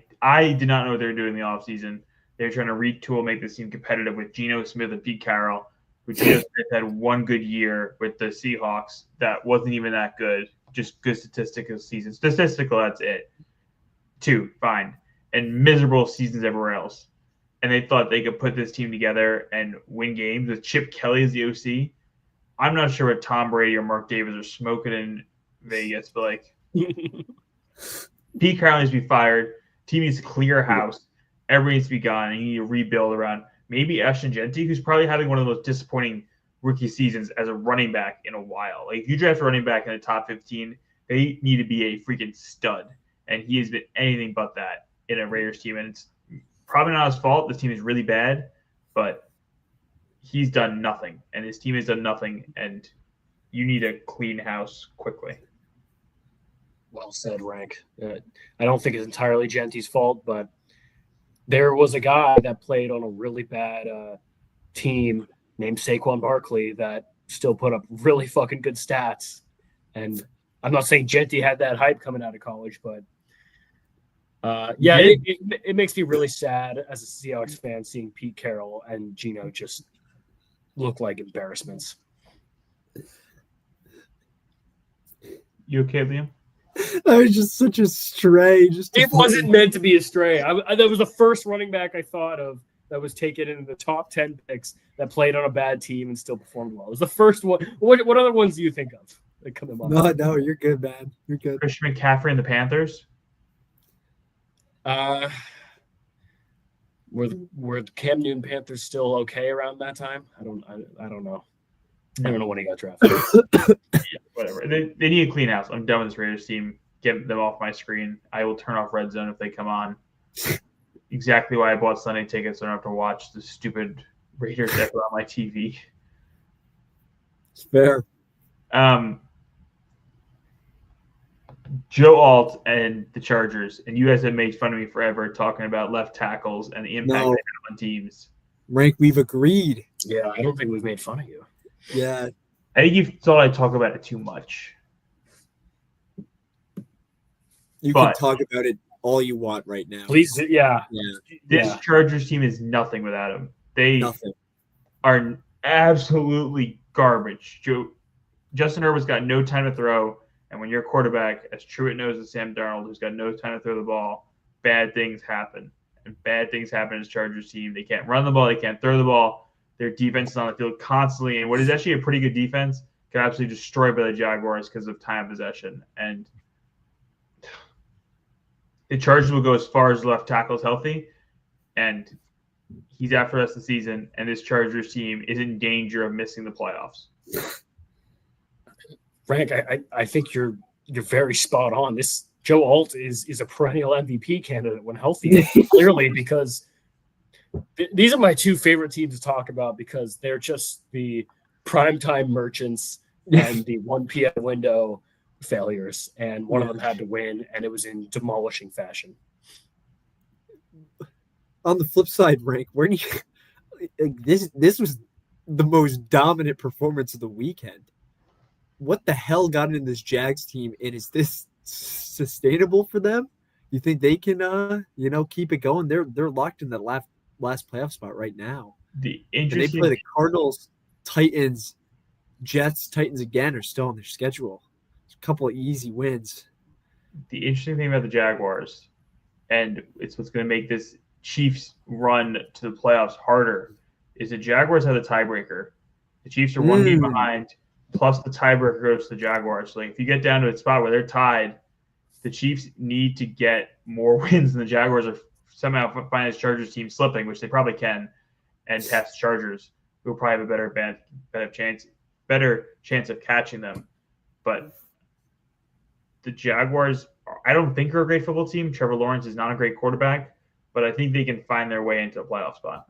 did not know what they were doing in the offseason. They're trying to retool, make this team competitive with Geno Smith and Pete Carroll, who Geno Smith had one good year with the Seahawks that wasn't even that good, just good statistical season. Statistical, that's it. 2, fine. And miserable seasons everywhere else. And they thought they could put this team together and win games with Chip Kelly as the OC. I'm not sure what Tom Brady or Mark Davis are smoking in Vegas, but like Pete Carroll needs to be fired. Team needs to clear house. Everybody needs to be gone. And you need to rebuild around maybe Ashton Genty, who's probably having one of the most disappointing rookie seasons as a running back in a while. Like, if you draft a running back in the top 15, they need to be a freaking stud. And he has been anything but that in a Raiders team. And it's probably not his fault. This team is really bad, but he's done nothing. And his team has done nothing. And you need a clean house quickly. Well said, Rank. I don't think it's entirely Genty's fault, but there was a guy that played on a really bad team named Saquon Barkley that still put up really fucking good stats. And I'm not saying Genty had that hype coming out of college, but it makes me really sad as a Seahawks fan seeing Pete Carroll and Geno just look like embarrassments. You okay, Liam? That was just such a stray. It wasn't meant to be a stray. That was the first running back I thought of that was taken in the top 10 picks that played on a bad team and still performed well. It was the first one. What other ones do you think of that come to mind? No, you're good, man. You're good. Christian McCaffrey and the Panthers? Were the Cam Newton Panthers still okay around that time? I don't know. I don't know when he got drafted. Whatever. They need a clean house. I'm done with this Raiders team. get them off my screen. I will turn off Red Zone if they come on. Exactly why I bought Sunday tickets, so I don't have to watch the stupid Raiders ever on my TV. It's fair. Joe Alt and the Chargers, and you guys have made fun of me forever talking about left tackles and the impact they have on teams. Rank, we've agreed. Yeah, I don't think we've made fun of you. Yeah. I think you thought I talk about it too much. You can talk about it all you want right now. Please, yeah. This Chargers team is nothing without him. They Nothing. are absolutely garbage. Justin Herbert's got no time to throw, and when you're a quarterback, as Truitt knows as Sam Darnold, who's got no time to throw the ball, bad things happen. And bad things happen in this Chargers team. They can't run the ball. They can't throw the ball. Their defense is on the field constantly, and what is actually a pretty good defense got absolutely destroyed by the Jaguars because of time possession. And the Chargers will go as far as left tackle is healthy, and he's out for the rest of the season, and this Chargers team is in danger of missing the playoffs. Frank, I think you're very spot on. This Joe Alt is a perennial MVP candidate when healthy, clearly, because these are my two favorite teams to talk about because they're just the primetime merchants and the 1 p.m. window failures, and one of them had to win, and it was in demolishing fashion. On the flip side, Rank, where do you this was the most dominant performance of the weekend. What the hell got in this Jags team, and is this sustainable for them? You think they can keep it going? They're locked in that last playoff spot right now. The And they interesting play the Cardinals, Titans, Jets. Titans again are still on their schedule. A couple of easy wins. The interesting thing about the Jaguars, and it's what's going to make this Chiefs run to the playoffs harder, is the Jaguars have the tiebreaker. The Chiefs are one game behind, plus the tiebreaker goes to the Jaguars. So if you get down to a spot where they're tied, the Chiefs need to get more wins than the Jaguars are somehow find this Chargers team slipping, which they probably can, and pass the Chargers, who will probably have a better chance of catching them. But the Jaguars, I don't think are a great football team. Trevor Lawrence is not a great quarterback, but I think they can find their way into a playoff spot.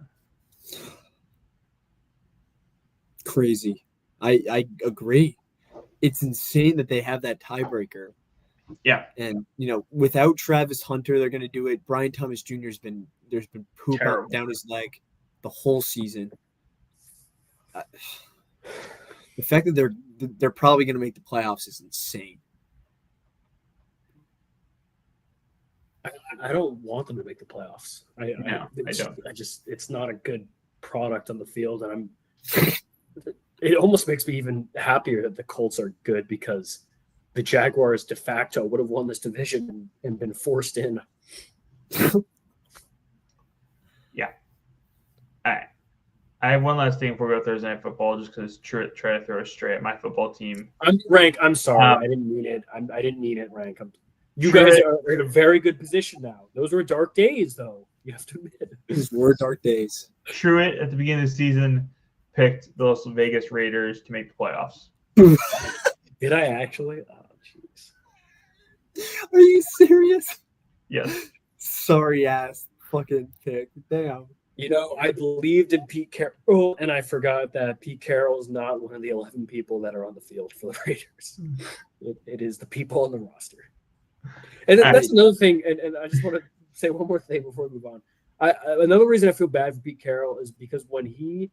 Crazy. I agree. It's insane that they have that tiebreaker. Yeah. And, without Travis Hunter, they're going to do it. Brian Thomas Jr. there's been poop Terrible. down his leg the whole season. The fact that they're probably going to make the playoffs is insane. I don't want them to make the playoffs. I don't. It's not a good product on the field, and it almost makes me even happier that the Colts are good because the Jaguars de facto would have won this division and been forced in. Yeah. All right. I have one last thing before we go Thursday Night Football, just because try to throw a stray at my football team. I'm sorry. I didn't mean it. I didn't mean it, Rank. You guys are in a very good position now. Those were dark days, though. You have to admit. These were dark days. Truitt, at the beginning of the season, picked the Las Vegas Raiders to make the playoffs. Did I actually? Oh, jeez. Are you serious? Yes. Sorry ass fucking pick. Damn. I believed in Pete Carroll, and I forgot that Pete Carroll is not one of the 11 people that are on the field for the Raiders. It is the people on the roster. And that's another thing, and I just want to say one more thing before we move on. Another reason I feel bad for Pete Carroll is because when he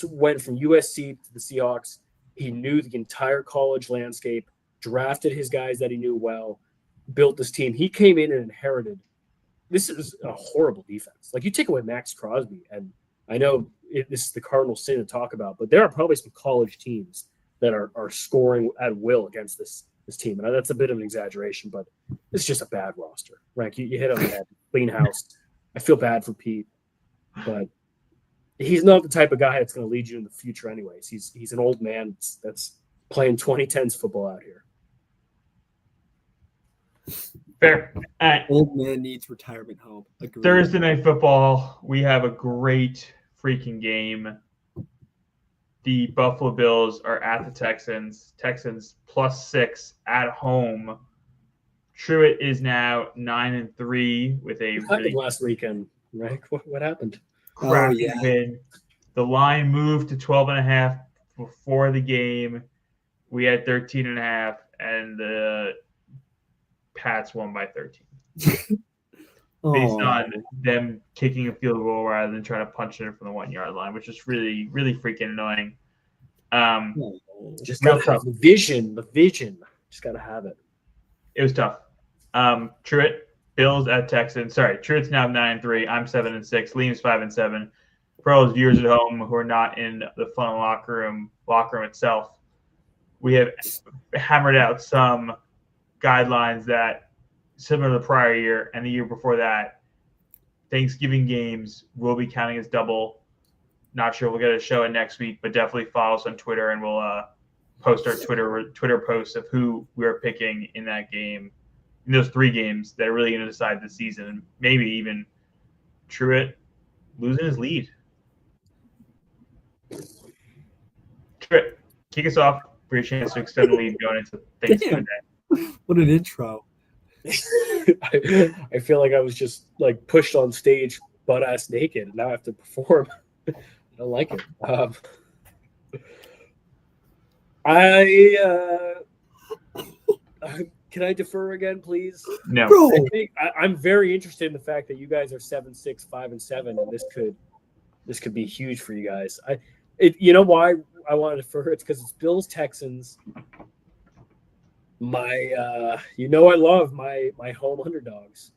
went from USC to the Seahawks, he knew the entire college landscape, drafted his guys that he knew well, built this team. He came in and inherited. This is a horrible defense. Like, you take away Max Crosby, and I know this is the Cardinals' sin to talk about, but there are probably some college teams that are scoring at will against this team. And that's a bit of an exaggeration, but it's just a bad roster. Rank, you hit on the head. Clean house. I feel bad for Pete, but he's not the type of guy that's going to lead you in the future anyways. He's an old man that's playing 2010s football out here. Fair. All right. Old man needs retirement home. Agreed. Thursday Night Football, we have a great freaking game. The Buffalo Bills are at the Texans. Texans +6 at home. Truett is now 9-3 with a What happened really last weekend, Rick? What happened? crappy yeah. win. The line moved to 12.5 before the game. We had 13.5, and the Pats won by 13. Based Oh, on them kicking a field goal rather than trying to punch it in from the 1 yard line, which is really, really freaking annoying. Just Real gotta have tough. the vision. The vision. Just gotta have it. It was tough. Truett, Bills at Texans. Sorry, Truett's now 9-3. I'm 7-6. Liam's 5-7. For all those viewers at home who are not in the fun locker room itself, we have hammered out some guidelines that, similar to the prior year and the year before that, Thanksgiving games will be counting as double. Not sure we'll get a show in next week, but definitely follow us on Twitter, and we'll post our Twitter posts of who we're picking in that game, in those 3 games that are really going to decide the season, and maybe even Truett losing his lead. Truett, kick us off for your chance to extend the lead going into Thanksgiving Day. what an intro. I feel like I was just like pushed on stage butt ass naked, and now I have to perform. I don't like it. Can I defer again, please? No. Bro, I'm very interested in the fact that you guys are 7-6, 5-7, and this could be huge for you guys. You know why I wanted to defer? It's because it's Bills Texans. I love my home underdogs,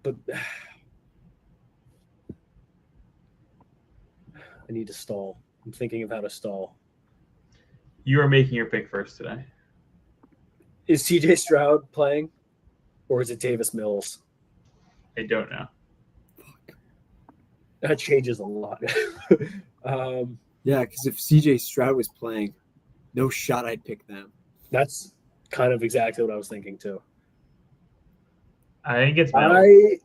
but I need to stall. I'm thinking of how to stall. You are making your pick first today. Is CJ Stroud playing, or is it Davis Mills? I don't know. That changes a lot. yeah, because if CJ Stroud was playing, no shot I'd pick them. That's kind of exactly what I was thinking too. I think it's Mills.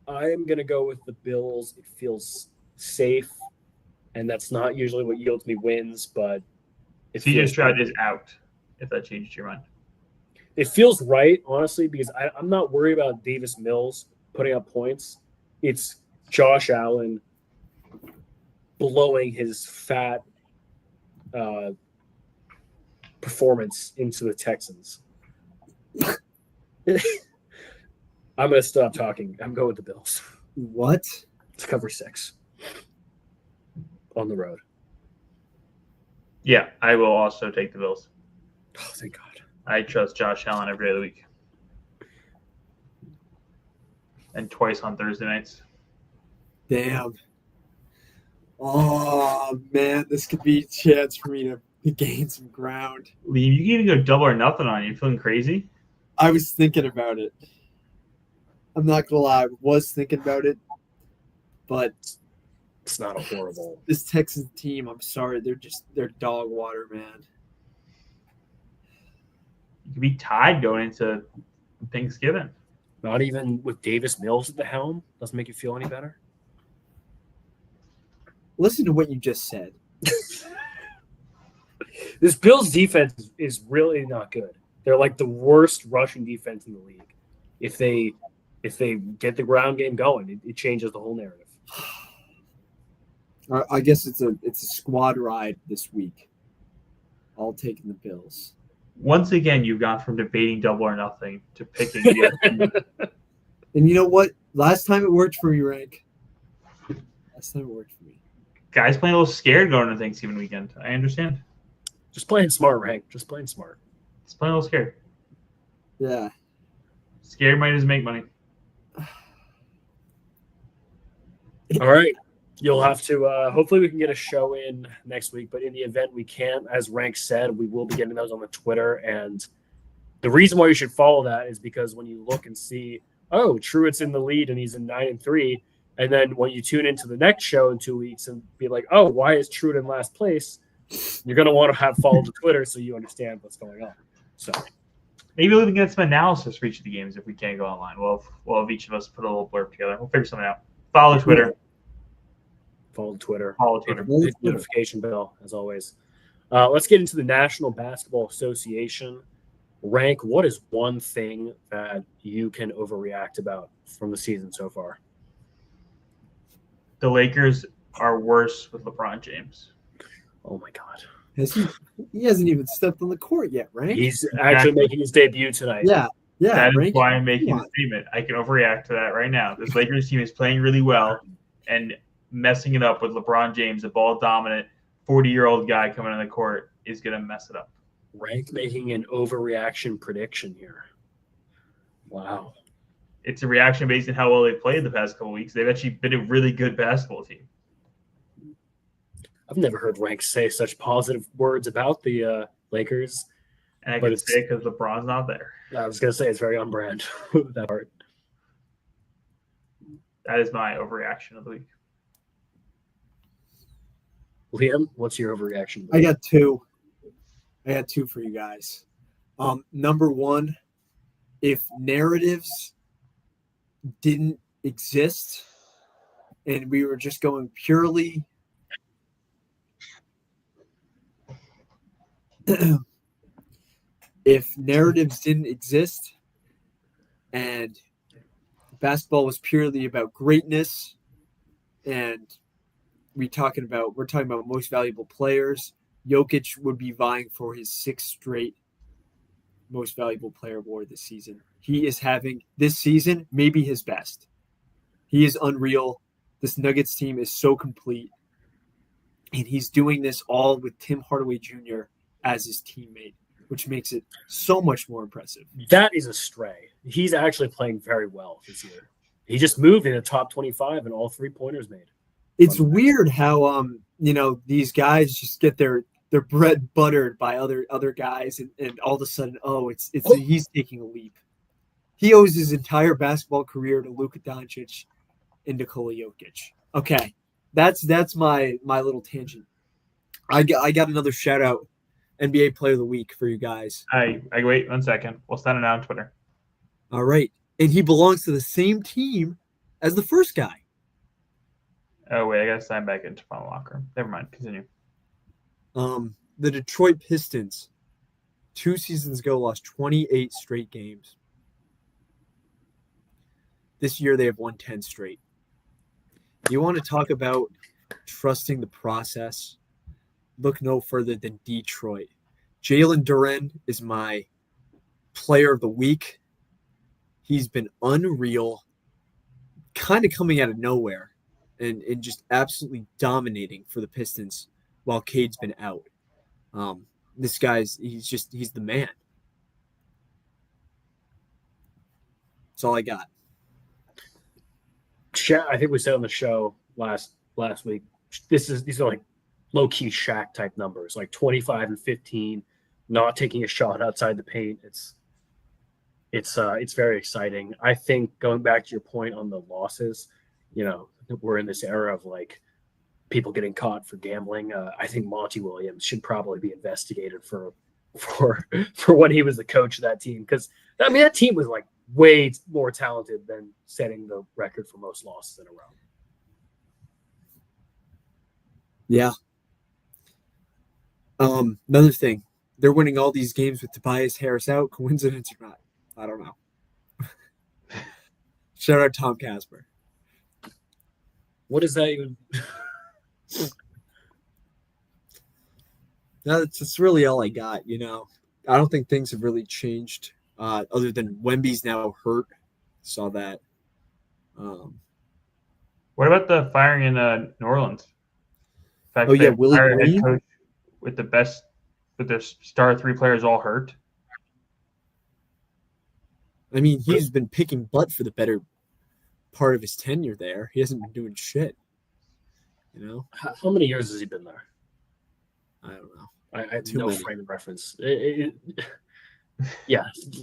I am gonna go with the Bills. It feels safe, and that's not usually what yields me wins, but CJ Stroud is out, if that changed your mind. It feels right, honestly, because I'm not worried about Davis Mills putting up points. It's Josh Allen blowing his fat performance into the Texans. I'm going to stop talking. I'm going with the Bills. What? It's cover 6 on the road. Yeah, I will also take the Bills. Oh, thank God. I trust Josh Allen every day of the week. And twice on Thursday nights. Damn. Oh, man, this could be a chance for me to gain some ground. Liam, you can even go double or nothing on you. Feeling crazy? I was thinking about it. I'm not going to lie. I was thinking about it. But it's not a horrible. This Texans team, I'm sorry. They're dog water, man. You could be tied going into Thanksgiving. Not even with Davis Mills at the helm? Doesn't make you feel any better? Listen to what you just said. This Bills defense is really not good. They're like the worst rushing defense in the league. If they get the ground game going, it changes the whole narrative. I guess it's a squad ride this week. All taking the Bills. Once again, you've gone from debating double or nothing to picking the other. And you know what? Last time it worked for me, Rank. Last time it worked for me. Guys playing a little scared going into Thanksgiving weekend. I understand. Just playing smart, Rank. Just playing smart. Just playing a little scared. Yeah. Scared money doesn't make money. All right. You'll have to hopefully we can get a show in next week, but in the event we can't, as Rank said, we will be getting those on the Twitter. And the reason why you should follow that is because when you look and see, oh, Truett's in the lead and he's in 9-3, and then when you tune into the next show in 2 weeks and be like, oh, why is Truett in last place? You're going to want to have followed the Twitter so you understand what's going on. So maybe we can get some analysis for each of the games if we can't go online. We'll have each of us put a little blurb together. We'll figure something out. Follow Twitter. Follow Twitter. Follow Twitter. Hit the notification bell, as always. Let's get into the National Basketball Association. Rank, what is one thing that you can overreact about from the season so far? The Lakers are worse with LeBron James. Oh my God. He hasn't even stepped on the court yet, right? He's actually making his debut tonight. Yeah. That is Rank, why I'm making come the on. statement. I can overreact to that right now. This Lakers team is playing really well and messing it up with LeBron James, a ball dominant 40-year-old guy coming on the court, is going to mess it up. Rank making an overreaction prediction here. Wow. It's a reaction based on how well they've played the past couple weeks. They've actually been a really good basketball team. I've never heard Rank say such positive words about the Lakers. And I But can it's- say it because LeBron's not there. I was going to say it's very on brand, that part. That is my overreaction of the week. Liam, what's your overreaction? I got two for you guys. Number one, if narratives didn't exist and we were just going purely if narratives didn't exist and basketball was purely about greatness and we're talking about most valuable players, Jokic would be vying for his 6th straight most valuable player award this season. He is having this season maybe his best. He is unreal. This Nuggets team is so complete. And he's doing this all with Tim Hardaway Jr. as his teammate, which makes it so much more impressive. That is a stray. He's actually playing very well this year. He just moved in the top 25 and all 3-pointers made. It's weird how these guys just get their bread buttered by other guys and all of a sudden he's taking a leap. He owes his entire basketball career to Luka Doncic and Nikola Jokic. Okay, that's my little tangent. I got another shout out NBA Player of the Week for you guys. I wait 1 second. We'll send it out on Twitter. All right, and he belongs to the same team as the first guy. Oh wait, I gotta sign back into my locker room. Never mind. Continue. The Detroit Pistons 2 seasons ago lost 28 straight games. This year they have won 10 straight. You want to talk about trusting the process? Look no further than Detroit. Jalen Duren is my player of the week. He's been unreal, kind of coming out of nowhere and just absolutely dominating for the Pistons while Cade's been out. This guy's he's the man. That's all I got. I think we said on the show last week, these are like low-key Shaq type numbers, like 25 and 15, not taking a shot outside the paint. It's very exciting. I think going back to your point on the losses, we're in this era of like people getting caught for gambling. I think Monty Williams should probably be investigated for when he was the coach of that team, because that team was like way more talented than setting the record for most losses in a row. Yeah. Another thing, they're winning all these games with Tobias Harris out. Coincidence or not? I don't know. Shout out Tom Casper. What is that even? That's really all I got. I don't think things have really changed other than Wemby's now hurt. Saw that. What about the firing in New Orleans? In fact, Oh, yeah, they Willie hired a head Green? coach with their star 3 players all hurt. I mean, he's been picking butt for the better part of his tenure there. He hasn't been doing shit. How many years has he been there? I don't know. I have Too no many. frame of reference. Yeah,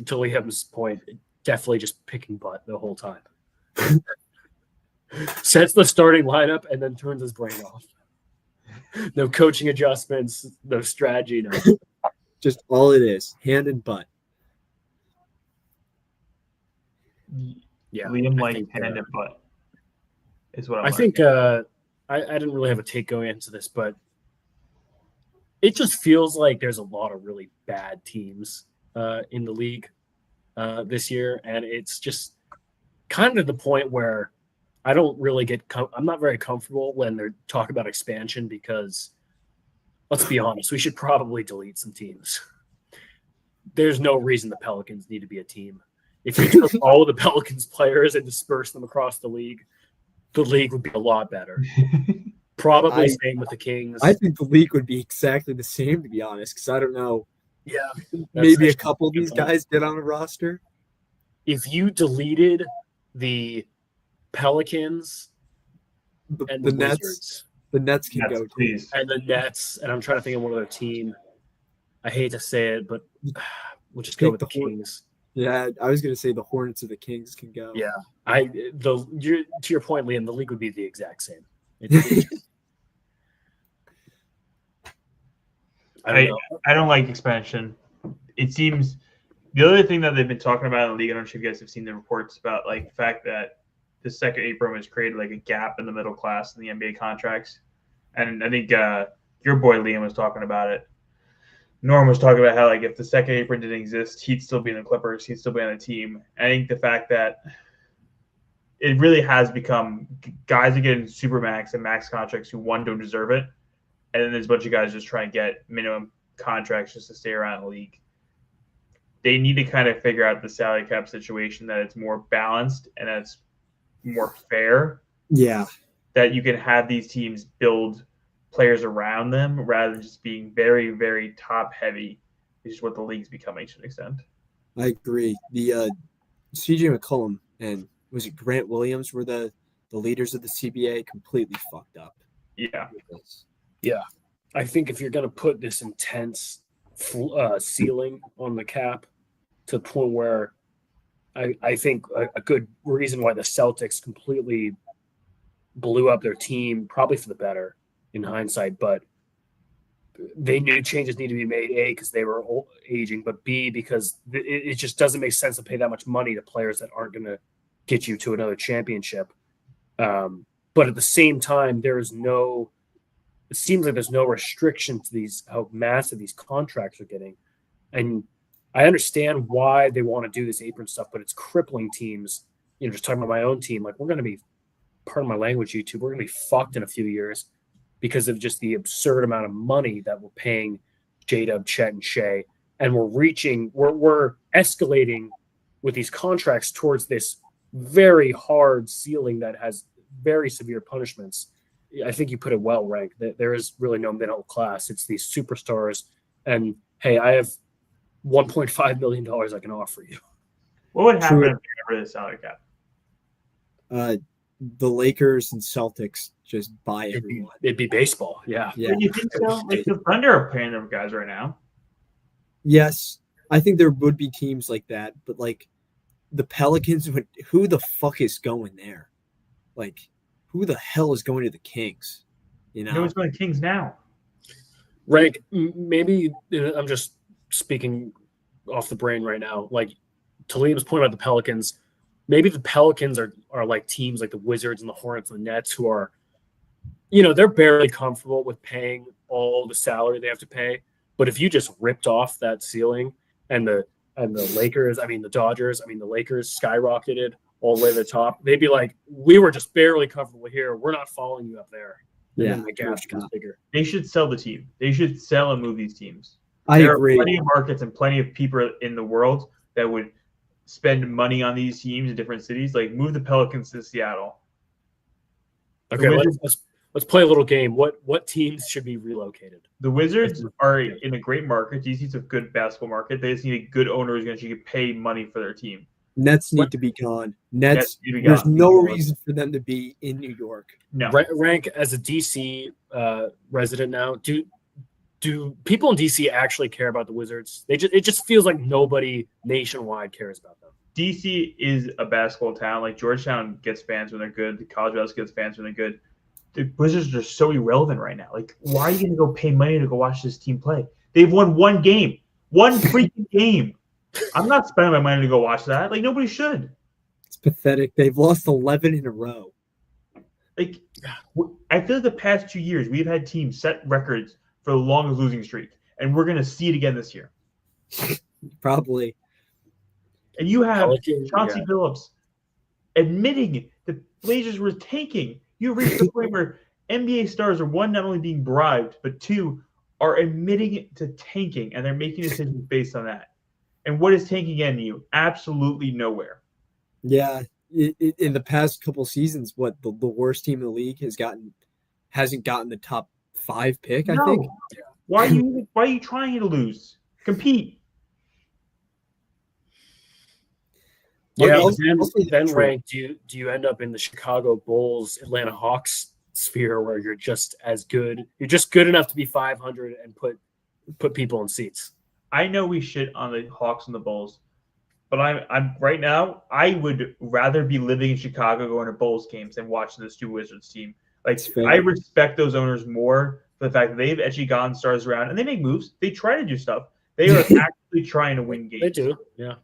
to Liam's point, definitely just picking butt the whole time. Sets the starting lineup and then turns his brain off. No coaching adjustments, no strategy, no. Just all it is, hand and butt. Yeah, Liam I like think, hand and butt is what I'm I think I didn't really have a take going into this, but it just feels like there's a lot of really bad teams in the league this year, and it's just kind of the point where I don't really I'm not very comfortable when they're talking about expansion because, let's be honest, we should probably delete some teams. There's no reason the Pelicans need to be a team. If you took all of the Pelicans players and dispersed them across the league would be a lot better. Probably same with the Kings. I think the league would be exactly the same, to be honest, because I don't know. Yeah. Maybe a couple of these guys get on a roster. If you deleted the Pelicans and the Nets, Wizards, the Nets can go, please. And the Nets, and I'm trying to think of one other team. I hate to say it, but we'll just go with the Kings. Yeah, I was going to say the Hornets or the Kings can go. Yeah, to your point, Liam, the league would be the exact same. I don't like expansion. It seems the other thing that they've been talking about in the league, I don't know if you guys have seen the reports about like the fact that the second apron has created like a gap in the middle class in the NBA contracts. And I think your boy Liam was talking about it. Norm was talking about how like if the second apron didn't exist, he'd still be in the Clippers, he'd still be on the team. I think the fact that it really has become guys are getting super max and max contracts who one don't deserve it. And then there's a bunch of guys just trying to get minimum contracts just to stay around the league. They need to kind of figure out the salary cap situation that it's more balanced and that's more fair. Yeah. That you can have these teams build players around them rather than just being very, very top heavy, which is what the league's becoming to an extent. I agree. The CJ McCollum and was it Grant Williams were the leaders of the CBA completely fucked up. Yeah. Yeah. I think if you're going to put this intense ceiling on the cap to the point where I think a good reason why the Celtics completely blew up their team, probably for the better in hindsight, but they knew changes need to be made, A, because they were aging, but B, because it just doesn't make sense to pay that much money to players that aren't going to get you to another championship. But at the same time, it seems like there's no restriction to how massive these contracts are getting. And I understand why they want to do this apron stuff, but it's crippling teams. Just talking about my own team, like we're going to be, pardon my language, YouTube, we're going to be fucked in a few years because of just the absurd amount of money that we're paying J-Dub, Chet, and Shea. And we're escalating with these contracts towards this very hard ceiling that has very severe punishments. I think you put it well, Rank, that there is really no middle class. It's these superstars. And, hey, I have $1.5 million I can offer you. What would happen if you got rid of the salary cap? The Lakers and Celtics just buy everyone. It'd be baseball, yeah. You think so? Like the Thunder are paying their guys right now. Yes, I think there would be teams like that, but like the Pelicans, who the fuck is going there? Like, who the hell is going to the Kings? Who's going to Kings now? Rank, maybe I'm just speaking off the brain right now. Like Talim's point about the Pelicans, maybe the Pelicans are like teams like the Wizards and the Hornets and the Nets who are, they're barely comfortable with paying all the salary they have to pay. But if you just ripped off that ceiling and the Lakers, the Dodgers, the Lakers skyrocketed all the way to the top, they'd be like, we were just barely comfortable here. We're not following you up there. And then the gap becomes bigger. They should sell the team. They should sell and move these teams. There are plenty of markets and plenty of people in the world that would spend money on these teams in different cities. Like move the Pelicans to Seattle. Okay, let's play a little game. What teams should be relocated? The Wizards are in a great market. DC's a good basketball market. They just need a good owner who's going to pay money for their team. Nets need to be gone. Nets there's no reason for them to be in New York. No. Rank, as a DC resident now, do people in DC actually care about the Wizards? It just feels like nobody nationwide cares about them. DC is a basketball town. Like Georgetown gets fans when they're good. The college basketball gets fans when they're good. The Wizards are so irrelevant right now. Like, why are you going to go pay money to go watch this team play? They've won one game. One freaking game. I'm not spending my money to go watch that. Like, nobody should. It's pathetic. They've lost 11 in a row. Like, I feel like the past 2 years, we've had teams set records for the longest losing streak, and we're going to see it again this year. Probably. And you have Pelican, Chauncey yeah. Billups admitting the Blazers were tanking. You reached the point where NBA stars are, one, not only being bribed, but two, are admitting to tanking, and they're making decisions based on that. And what is tanking getting you? Absolutely nowhere. Yeah. In the past couple seasons, what the worst team in the league hasn't gotten the top 5 pick, I think. No. Why are you trying to lose? Compete. Yeah, I'll- but then, I'll say then Detroit. Rank, do you end up in the Chicago Bulls, Atlanta Hawks sphere where you're just as good? You're just good enough to be 500 and put people in seats. I know we shit on the Hawks and the Bulls, but I'm right now. I would rather be living in Chicago, going to Bulls games, than watching this two Wizards team. Like, It's fair. I respect those owners more for the fact that they've actually gotten stars around and they make moves. They try to do stuff. They are actually trying to win games. They do, yeah.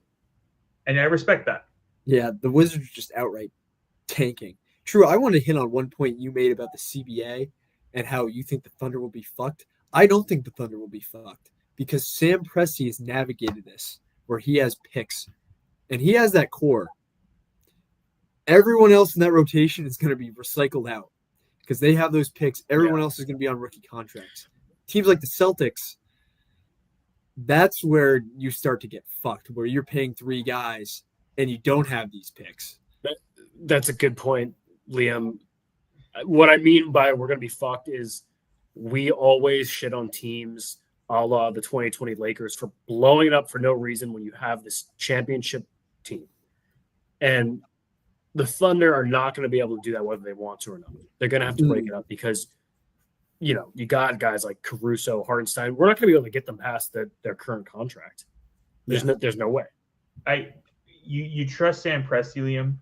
And I respect that. Yeah, the Wizards are just outright tanking. True, I want to hit on one point you made about the CBA and how you think the Thunder will be fucked. I don't think the Thunder will be fucked because Sam Presti has navigated this where he has picks and he has that core. Everyone else in that rotation is going to be recycled out because they have those picks. Everyone else is going to be on rookie contracts. Teams like the Celtics, that's where you start to get fucked, where you're paying 3 guys and you don't have these picks. That's a good point, Liam. What I mean by we're going to be fucked is we always shit on teams a la the 2020 Lakers for blowing it up for no reason when you have this championship team. And the Thunder are not going to be able to do that whether they want to or not. They're going to have to break it up because, you got guys like Caruso, Hartenstein. We're not going to be able to get them past their current contract. There's no way. You trust Sam Presti, Liam,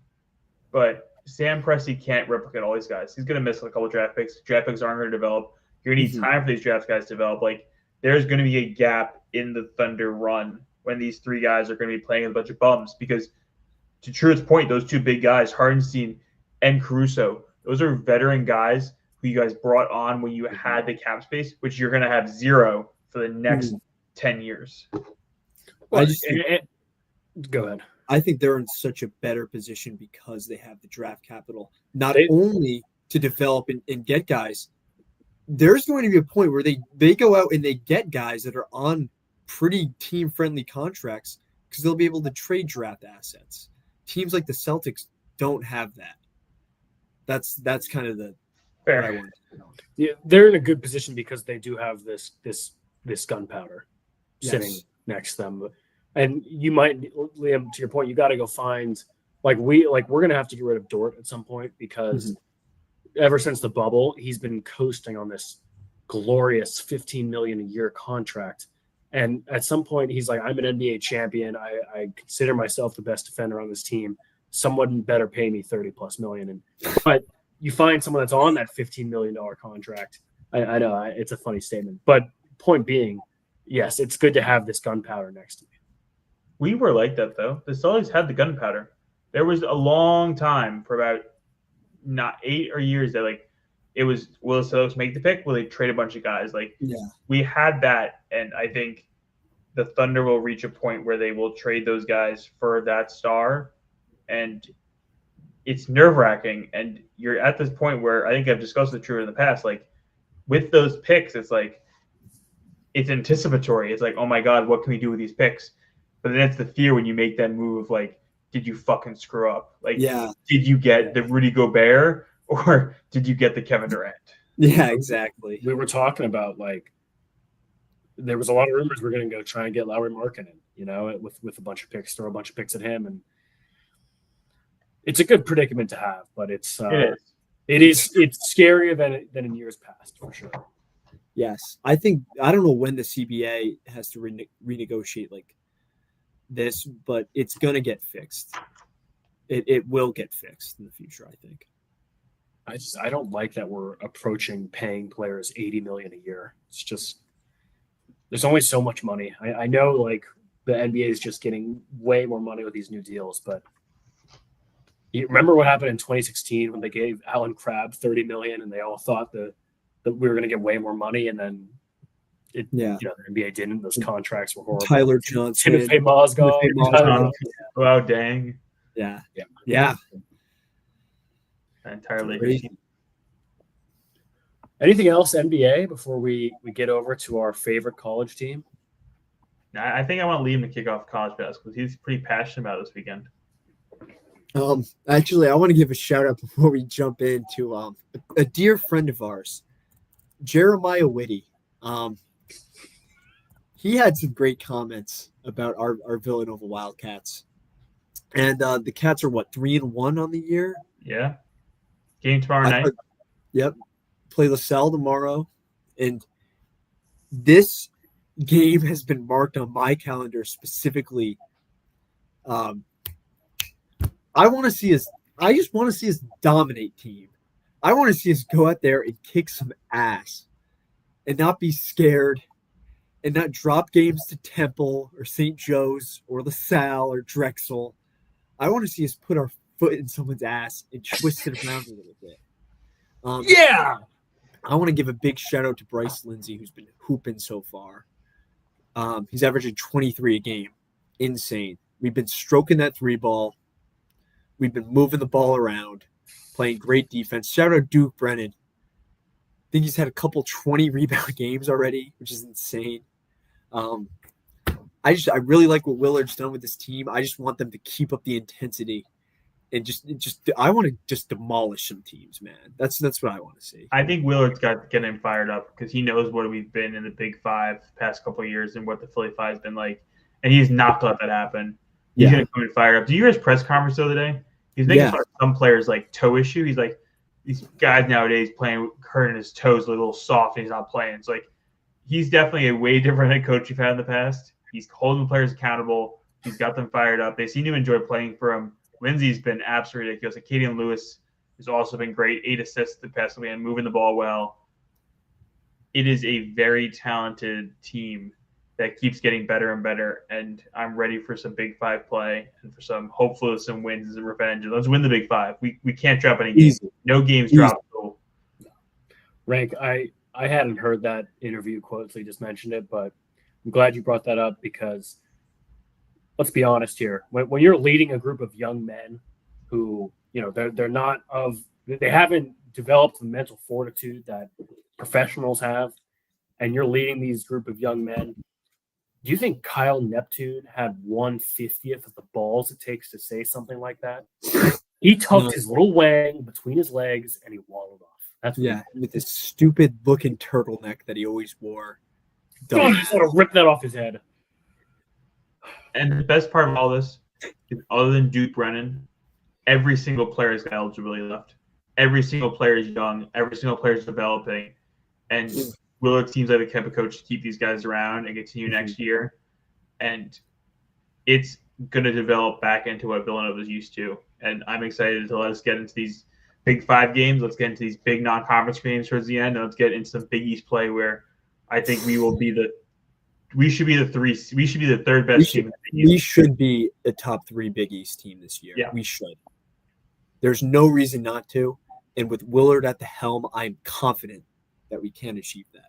but Sam Presti can't replicate all these guys. He's going to miss a couple draft picks. Draft picks aren't going to develop. You're going to need time for these draft guys to develop. Like, there's going to be a gap in the Thunder run when these 3 guys are going to be playing with a bunch of bums because, to Truett's point, those 2 big guys, Hardenstein and Caruso, those are veteran guys who you guys brought on when you had the cap space, which you're going to have 0 for the next 10 years. Well, go ahead. I think they're in such a better position because they have the draft capital, not only to develop and get guys. There's going to be a point where they go out and they get guys that are on pretty team-friendly contracts because they'll be able to trade draft assets. Teams like the Celtics don't have that. That's kind of the fair. What I wanted to know. Yeah, they're in a good position because they do have this gunpowder sitting next to them. And you might, Liam, to your point, you got to go find we're gonna have to get rid of Dort at some point because ever since the bubble, he's been coasting on this glorious $15 million a year contract. And at some point, he's like, "I'm an NBA champion. I consider myself the best defender on this team. Someone better pay me $30+ million." But you find someone that's on that $15 million contract. I know it's a funny statement, but point being, yes, it's good to have this gunpowder next to me. We were like that, though. The Celtics had the gunpowder. There was a long time for about not 8 or years that it was, will the Celtics make the pick? Will they trade a bunch of guys? We had that, and I think the Thunder will reach a point where they will trade those guys for that star, and it's nerve-wracking. And you're at this point where I think I've discussed the truth in the past. With those picks, it's anticipatory. It's like, oh my God, what can we do with these picks? But then it's the fear when you make that move. Did you fucking screw up? Did you get the Rudy Gobert or did you get the Kevin Durant? Yeah, exactly. We were talking about there was a lot of rumors we're going to go try and get Lauri Markkanen, with a bunch of picks, throw a bunch of picks at him, and it's a good predicament to have. But it's scarier than in years past for sure. Yes, I don't know when the CBA has to renegotiate this, but it's gonna get fixed. It will get fixed in the future, I think. I don't like that we're approaching paying players $80 million a year. It's just there's only so much money. I know the NBA is just getting way more money with these new deals, but you remember what happened in 2016 when they gave Alan Crabb $30 million and they all thought that we were going to get way more money, and then Yeah. The NBA didn't. Those contracts were horrible. Tyler Johnson. Timothy Mozgov. Timothy Mozgov. Wow, dang. Yeah. Yeah. Yeah. Entirely. Crazy. Anything else NBA before we get over to our favorite college team? I think I want Liam to kick off college basketball because he's pretty passionate about it this weekend. Actually, I want to give a shout out before we jump into a dear friend of ours, Jeremiah Whitty. He had some great comments about our Villanova Wildcats, and the Cats are 3-1 on the year. Yeah. Game tomorrow night. Yep. Play LaSalle tomorrow, and this game has been marked on my calendar specifically. I want to see us. I just want to see us dominate team. I want to see us go out there and kick some ass, and not be scared, and not drop games to Temple or St. Joe's or LaSalle or Drexel. I want to see us put our foot in someone's ass and twist it around a little bit. Yeah. I want to give a big shout out to Bryce Lindsey, who's been hooping so far. He's averaging 23 a game. Insane. We've been stroking that 3-ball. We've been moving the ball around, playing great defense. Shout out Duke Brennan. I think he's had a couple 20 rebound games already, which is insane. I really like what Willard's done with this team. I just want them to keep up the intensity. And I want to just demolish some teams, man. That's what I want to see. I think Willard's got to get him fired up because he knows what we've been in the Big Five the past couple of years and what the Philly Five has been like, and he's not to let that happen. He's going to come and fire up. Did you hear his press conference the other day? He's making fun of some players like toe issue. He's like, these guys nowadays playing hurting his toes a little soft and he's not playing. It's like he's definitely a way different head coach you've had in the past. He's holding players accountable. He's got them fired up. They seem to enjoy playing for him. Lindsey's been absolutely ridiculous. Acadian Lewis has also been great. 8 assists the past week and moving the ball well. It is a very talented team that keeps getting better and better. And I'm ready for some Big Five play and for hopefully some wins and revenge. Let's win the Big Five. We can't drop any games. No games dropped. Rank, I hadn't heard that interview quote, so you just mentioned it, but I'm glad you brought that up because let's be honest here. When you're leading a group of young men who, they haven't developed the mental fortitude that professionals have, and you're leading these group of young men, do you think Kyle Neptune had 1/50th of the balls it takes to say something like that? He tucked his little wang between his legs and he waddled off. That's with this stupid looking turtleneck that he always wore. Oh, he just want to rip that off his head. And the best part of all this is, other than Duke Brennan, every single player has got eligibility left. Every single player is young. Every single player is developing. And Willard seems like the type of coach to keep these guys around and continue next year. And it's going to develop back into what Villanova is used to. And I'm excited to let us get into these Big Five games. Let's get into these big non-conference games towards the end. And let's get into some Big East play where I think we should be the third best team. We should be a top 3 Big East team this year. Yeah. We should. There's no reason not to. And with Willard at the helm, I'm confident that we can achieve that.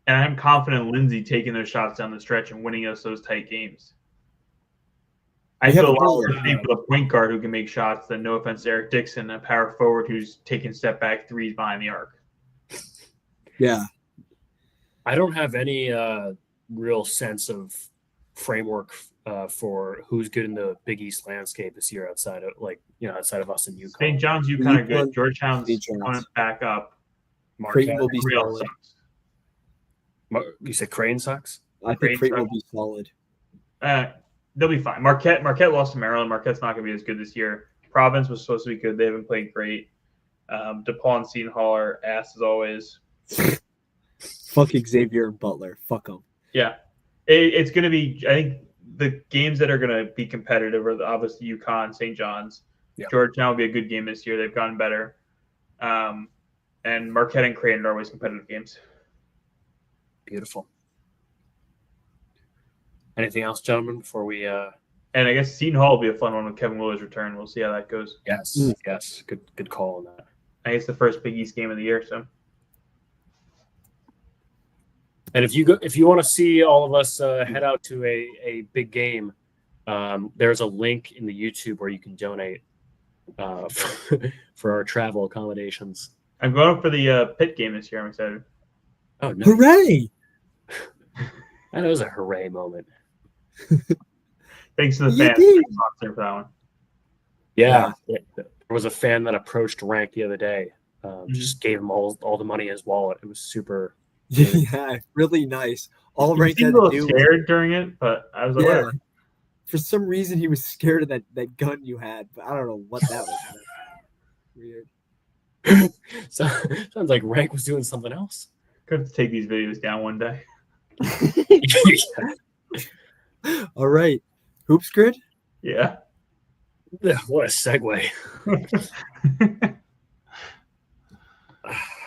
And I'm confident Lindsey taking those shots down the stretch and winning us those tight games. I feel a lot more safe with a point guard who can make shots than, no offense to Eric Dixon, a power forward who's taking step back threes behind the arc. Yeah. I don't have any real sense of framework for who's good in the Big East landscape this year outside of us and UConn. St. John's, UConn are good. Georgetown's coming back up. Creighton will be solid. You said Creighton sucks? I think Creighton will be solid. They'll be fine. Marquette lost to Maryland. Marquette's not going to be as good this year. Providence was supposed to be good. They haven't played great. DePaul and Seton Hall are ass as always. Fuck Xavier and Butler. Fuck them. Yeah. It's going to be, I think, the games that are going to be competitive are obviously UConn, St. John's. Yeah. Georgetown will be a good game this year. They've gotten better. And Marquette and Creighton are always competitive games. Beautiful. Anything else, gentlemen, before we and I guess Seton Hall will be a fun one with Kevin Willard's return. We'll see how that goes. Yes. Yes. Good call on that. I think it's the first Big East game of the year, so And if you want to see all of us head out to a big game, there's a link in the YouTube where you can donate for our travel accommodations. I'm going for the Pitt game this year. I'm excited. Oh no! Hooray! That was a hooray moment. Thanks to the fans Yippee! for that one. Yeah, there was a fan that approached Rank the other day. Just gave him all the money in his wallet. It was super. Yeah, really nice. All He Rank seemed had a to little do was scared during it, but I was like, yeah. whatever. For some reason, he was scared of that gun you had, but I don't know what that was. Weird. So, sounds like Rank was doing something else. Could take these videos down one day. All right, Hoops Grid. Yeah. What a segue.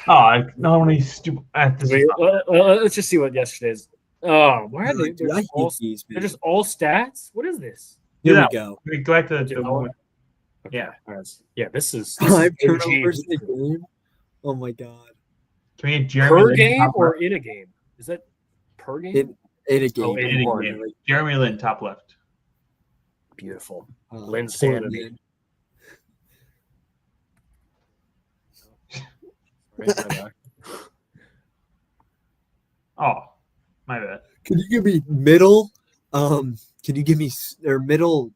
Not only stupid. Let's just see what yesterday's. Oh, why are they? Dude, I hate these, They're man. just all stats. What is this? Here Yeah. we go. We go back to Okay. the one. Okay. Yeah. All right. Yeah. This is 5 OG. turnovers in the game. Oh my god. Can we get Jeremy Per Lin game top or left? in a game? Is that per game? In a game. Oh, in a come on, game. like, Jeremy Lin top left. Beautiful. oh, Lynn poor Sanity. Lynn. Right. Oh, my bad. Can you give me middle? Can you give me middle,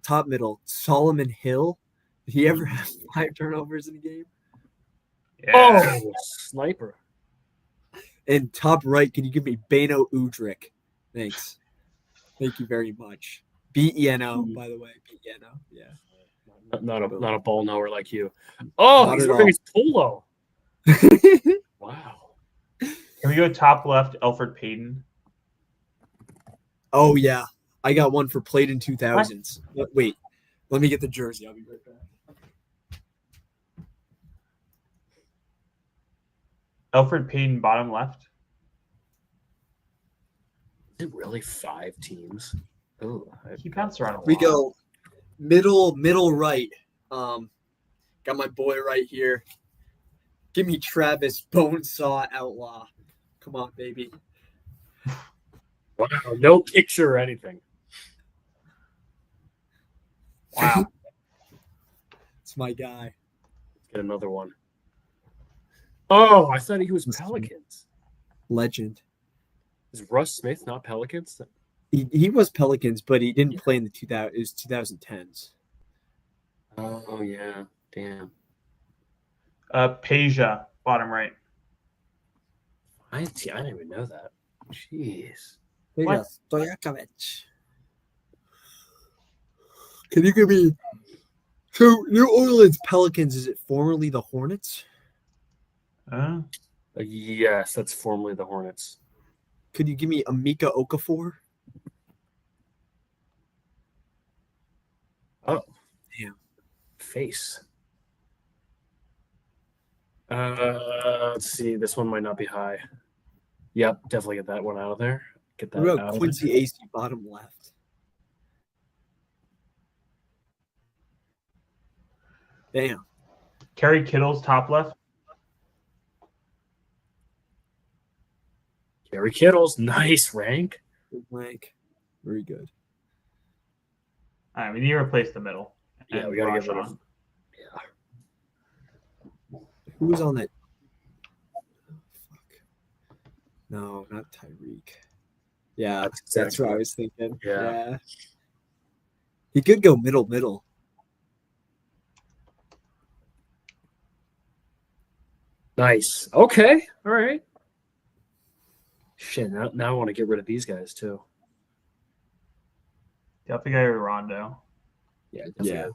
top middle? Solomon Hill. Did he ever have 5 turnovers in a game? Yeah. Oh, sniper. And top right, can you give me Beno Udrich? Thanks. Thank you very much. B-E-N-O, by the way. B-E-N-O. Yeah. Not a ball knower like you. Oh, Not he's at wearing all. his polo. Wow. Can we go top left, Alfred Payton? Oh, yeah. I got one for played in 2000s. Wait. Let me get the jersey. I'll be right back. Alfred Payton, bottom left. Is it really 5 teams? Oh, He bounced around a lot. We go middle right. Got my boy right here. Give me Travis Bonesaw Outlaw. Come on, baby. wow. No picture or anything. Wow. It's my guy. Let's get another one. Oh, I thought he was Pelicans. Legend. Is Russ Smith not Pelicans? He was Pelicans, but he didn't play in the 2010s. Oh yeah, damn. Peja, bottom right. I didn't even know that. Jeez. What? Stojakovic. Can you give me? So New Orleans Pelicans, is it formerly the Hornets? Yes, that's formerly the Hornets. Could you give me Amika Okafor? Oh, damn. Face. Let's see. This one might not be high. Yep, definitely get that one out of there. Get that What out. about of Quincy there. AC bottom left? Damn. Kerry Kittle's top left. Gary Kittles, nice rank. Good blank. Very good. All right, we need to replace the middle. Yeah, And we gotta get rid Rajon. of. Yeah. Who was on that? Oh, fuck. No, not Tyreek. Yeah, That's that's exactly what I was thinking. Yeah. He could go middle. Nice. Okay. All right. Shit. Now I want to get rid of these guys too. Definitely got Rondo. Yeah. Yeah.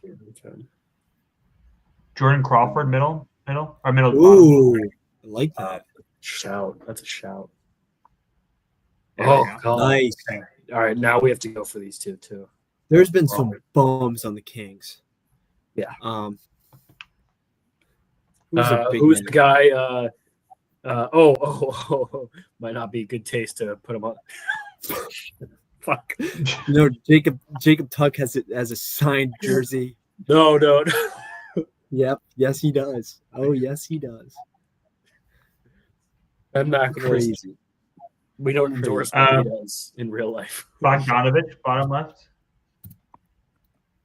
Jordan Crawford, middle, or middle. Ooh, Bottom. I like that. Shout. That's a shout. There we Oh, go. God. Nice. All right. Now we have to go for these two too. There's been some bums on the Kings. Yeah. Who's Who's the guy? Might not be good taste to put him on. Fuck. No, Jacob Tuck has it as a signed jersey. No. Yep. Yes, he does. Oh, yes, he does. I'm not going to. Crazy. We don't endorse what he does in real life. Bogdanovich, bottom left.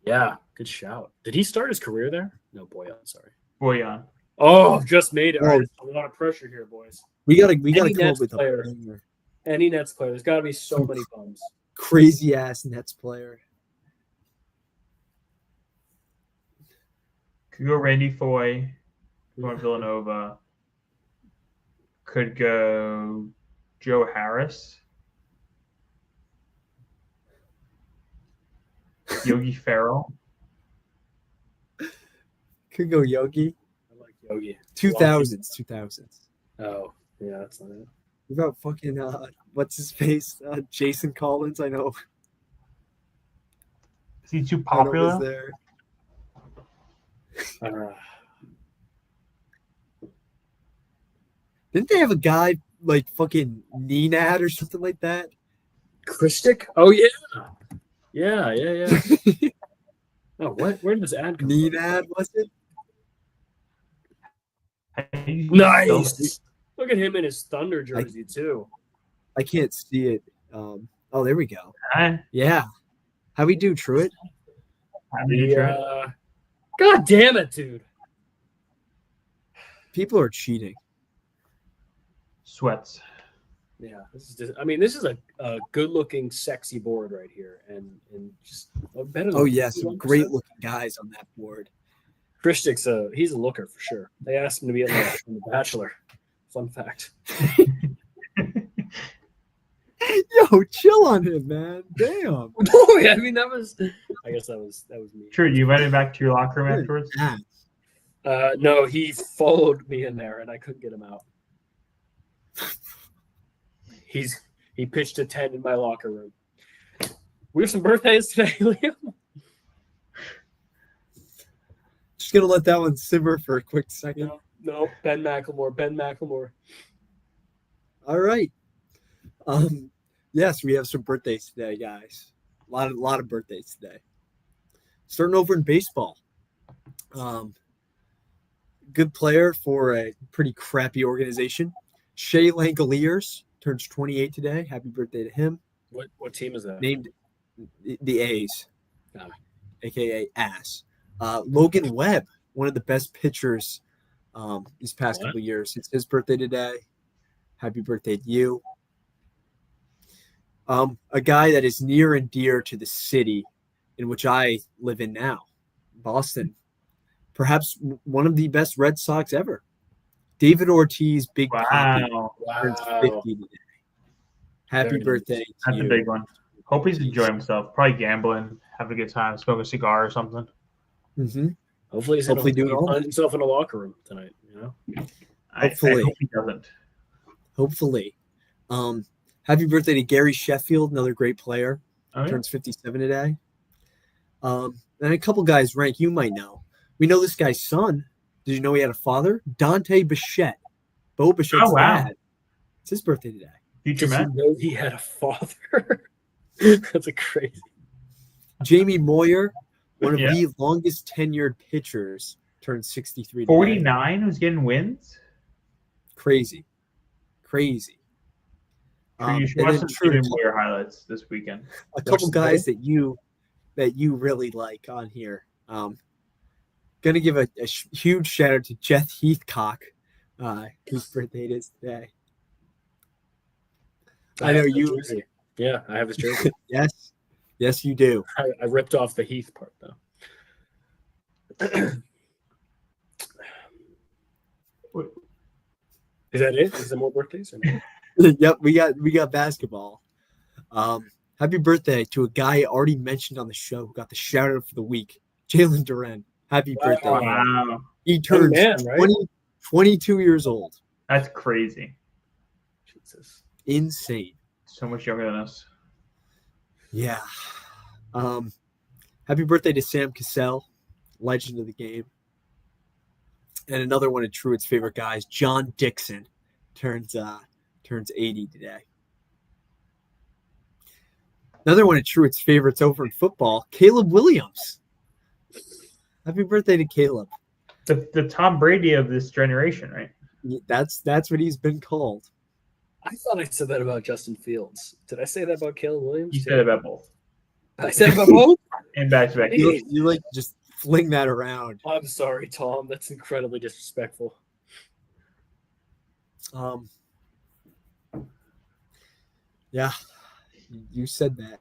Yeah, good shout. Did he start his career there? No, Boyan. Sorry. Boyan. Oh, just made it. Oh. All right, a lot of pressure here, boys. We gotta Any come up Nets with a player. banger. Any Nets player. There's got to be so many bums. Crazy ass Nets player. Could go Randy Foye going Villanova. Could go Joe Harris. Yogi Ferrell. Could go Yogi. I like Yogi. 2000s. Oh, yeah, that's not it. What about fucking what's his face? Jason Collins. I know. Is he too I know was popular? there. Didn't they have a guy like fucking Nenad or something like that? Christic? Oh, yeah. Yeah. Oh, what? Where did this ad come from? Nenad, was it? Nice. Look at him in his Thunder jersey, too. I can't see it. Oh, there we go. Hi. Yeah. How we do, Truitt? How did you try? God damn it, dude. People are cheating. Sweats. Yeah, this is just, I mean, this is a good-looking, sexy board right here, and just better. Than Oh yeah, some 51%. great looking guys on that board. Christic's he's a looker for sure. They asked him to be in the Bachelor. Fun fact. Yo, chill on him, man. Damn. Oh, yeah, I mean that was. I guess that was me. True. You invited him back to your locker room afterwards? Yeah. No, he followed me in there, and I couldn't get him out. He pitched a 10 in my locker room. We have some birthdays today, Liam. Just gonna let that one simmer for a quick second. No, Ben McLemore. All right. Yes, we have some birthdays today, guys. A lot of birthdays today. Starting over in baseball. Good player for a pretty crappy organization. Shea Langoliers turns 28 today. Happy birthday to him. What team is that? Named the A's, Oh. aka Ass. Logan Webb, one of the best pitchers these past What? couple of years. It's his birthday today. Happy birthday to you. A guy that is near and dear to the city in which I live in now, Boston. Perhaps one of the best Red Sox ever. David Ortiz, Big Poppy, Wow. turns Wow. 50 today. Happy Very nice. birthday to That's you. a big one. Hope he's enjoying himself. Probably gambling, having a good time, smoking a cigar or something. Mm-hmm. Hopefully he's Hopefully gonna doing all find himself in a locker room tonight. You know. I Hopefully. hope he doesn't. Hopefully. Happy birthday to Gary Sheffield, another great player. Oh, yeah. Turns 57 today. And a couple guys, Rank, you might know. We know this guy's son. Did you know he had a father? Dante Bichette. Bo Bichette's Oh, wow. dad. It's his birthday today. Future Does he man. know he had a father? That's a crazy. Jamie Moyer, one of Yeah. the longest tenured pitchers, turned 63 today. 49 who's getting wins? Crazy. Sure, you should And watch then some True, Steven Moyer highlights this weekend. a couple the guys that you really like on here. Gonna give a huge shout out to Jeff Heathcock, whose birthday it is today. I know have his you- jersey. Yeah, I have his jersey. Yes, you do. I ripped off the Heath part though. Is that it? Is there more birthdays? Or no? Yep, we got basketball. Happy birthday to a guy I already mentioned on the show who got the shout out for the week, Jalen Duren. Happy Wow. birthday. Wow. He turns man, right? 22 years old. That's crazy. Jesus. Insane. So much younger than us. Yeah. Happy birthday to Sam Cassell, legend of the game. And another one of Truitt's favorite guys, John Dixon, turns 80 today. Another one of Truitt's favorites over in football, Caleb Williams. Happy birthday to Caleb. The Tom Brady of this generation, right? That's what he's been called. I thought I said that about Justin Fields. Did I say that about Caleb Williams? You too? said about both. I said it about both? And back to back. You like just fling that around. I'm sorry, Tom. That's incredibly disrespectful. Yeah, you said that.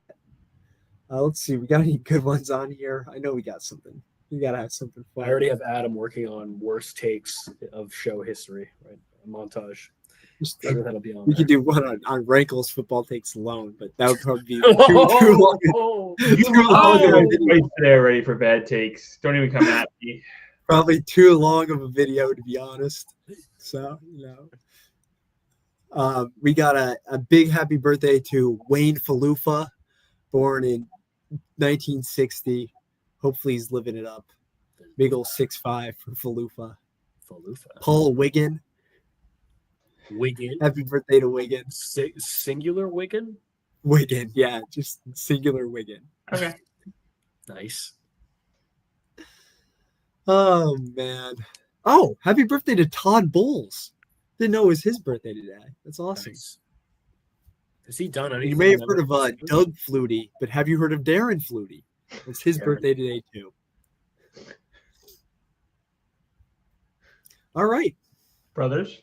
Let's see. We got any good ones on here? I know we got something. We gotta have something fun. I already have Adam working on worst takes of show history, right? A montage. Just, Sure, that'll be on. we there. could do one on Rankles football takes alone, but that would probably be too long. Oh, Too long of a video. Right there, ready for bad takes. Don't even come at me. Probably too long of a video, to be honest. So, we got a big happy birthday to Wayne Falufa, born in 1960. Hopefully, he's living it up. Big old 6'5" for Falufa. Falufa. Paul Wiggin. Wigan. Happy birthday to Wiggin. Singular Wigan. Wiggin, yeah, just singular Wiggin. Okay. Nice. Oh, man. Oh, happy birthday to Todd Bowles. Didn't know it was his birthday today. That's awesome. Nice. Has he done anything? You may have heard of Doug Flutie, but have you heard of Darren Flutie? It's his Darren. birthday today, too. All right. Brothers.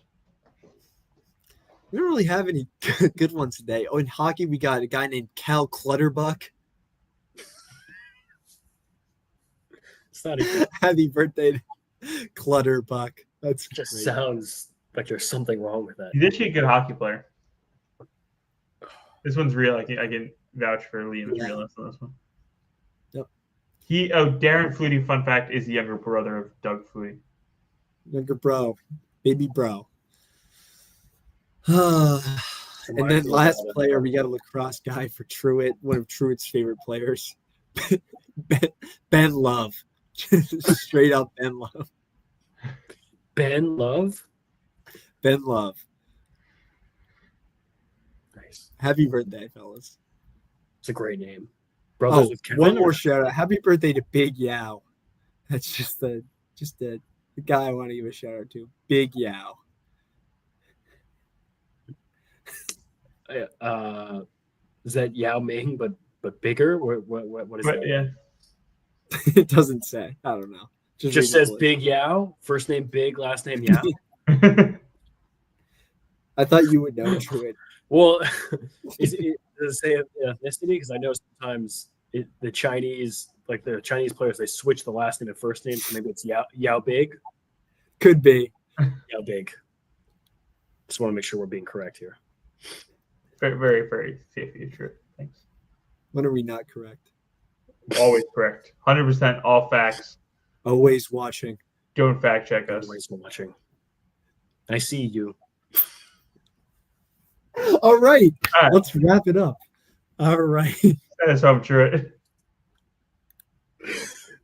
We don't really have any good ones today. Oh, in hockey, we got a guy named Cal Clutterbuck. It's not even. Happy birthday to Clutterbuck. That's It just great. sounds like there's something wrong with that. He's actually a good hockey player. This one's real. I can vouch for Liam's Yeah. realness on this one. Yep. Darren Flutie, fun fact, is the younger brother of Doug Flutie. Younger bro, baby bro. And then last player, we got a lacrosse guy for Truett, one of Truett's favorite players, Ben Love. Straight up Ben Love. Ben Love. Ben Love. Nice. Happy birthday, fellas. It's a great name. Brothers Oh, with Kevin. one more shout out. Happy birthday to Big Yao. That's just the guy I want to give a shout out to. Big Yao. Is that Yao Ming, but bigger? What is But that? yeah. It doesn't say. I don't know. Just read says the list. Big Yao. First name Big, last name Yao. I thought you would know Truett. Well, does it say ethnicity? Because I know sometimes the Chinese players, they switch the last name and first name. So maybe it's Yao Big. Could be. Yao Big. Just want to make sure we're being correct here. Very, very, very safely true. Thanks. When are we not correct? Always correct. 100% all facts. Always watching. Don't fact check us. Thanks for watching. I see you. All right. All right. Let's wrap it up. All right. That's how I'm true.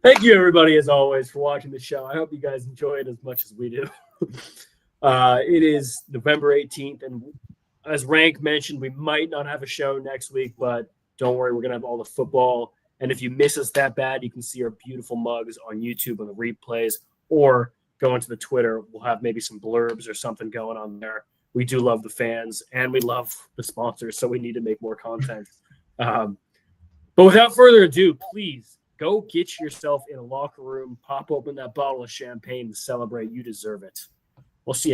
Thank you, everybody, as always, for watching the show. I hope you guys enjoy it as much as we do. It is November 18th, and as Rank mentioned, we might not have a show next week, but don't worry, we're going to have all the football. And if you miss us that bad, you can see our beautiful mugs on YouTube on the replays, or go into the Twitter. We'll have maybe some blurbs or something going on there. We do love the fans, and we love the sponsors, so we need to make more content. But without further ado, please go get yourself in a locker room, pop open that bottle of champagne and celebrate. You deserve it. We'll see you next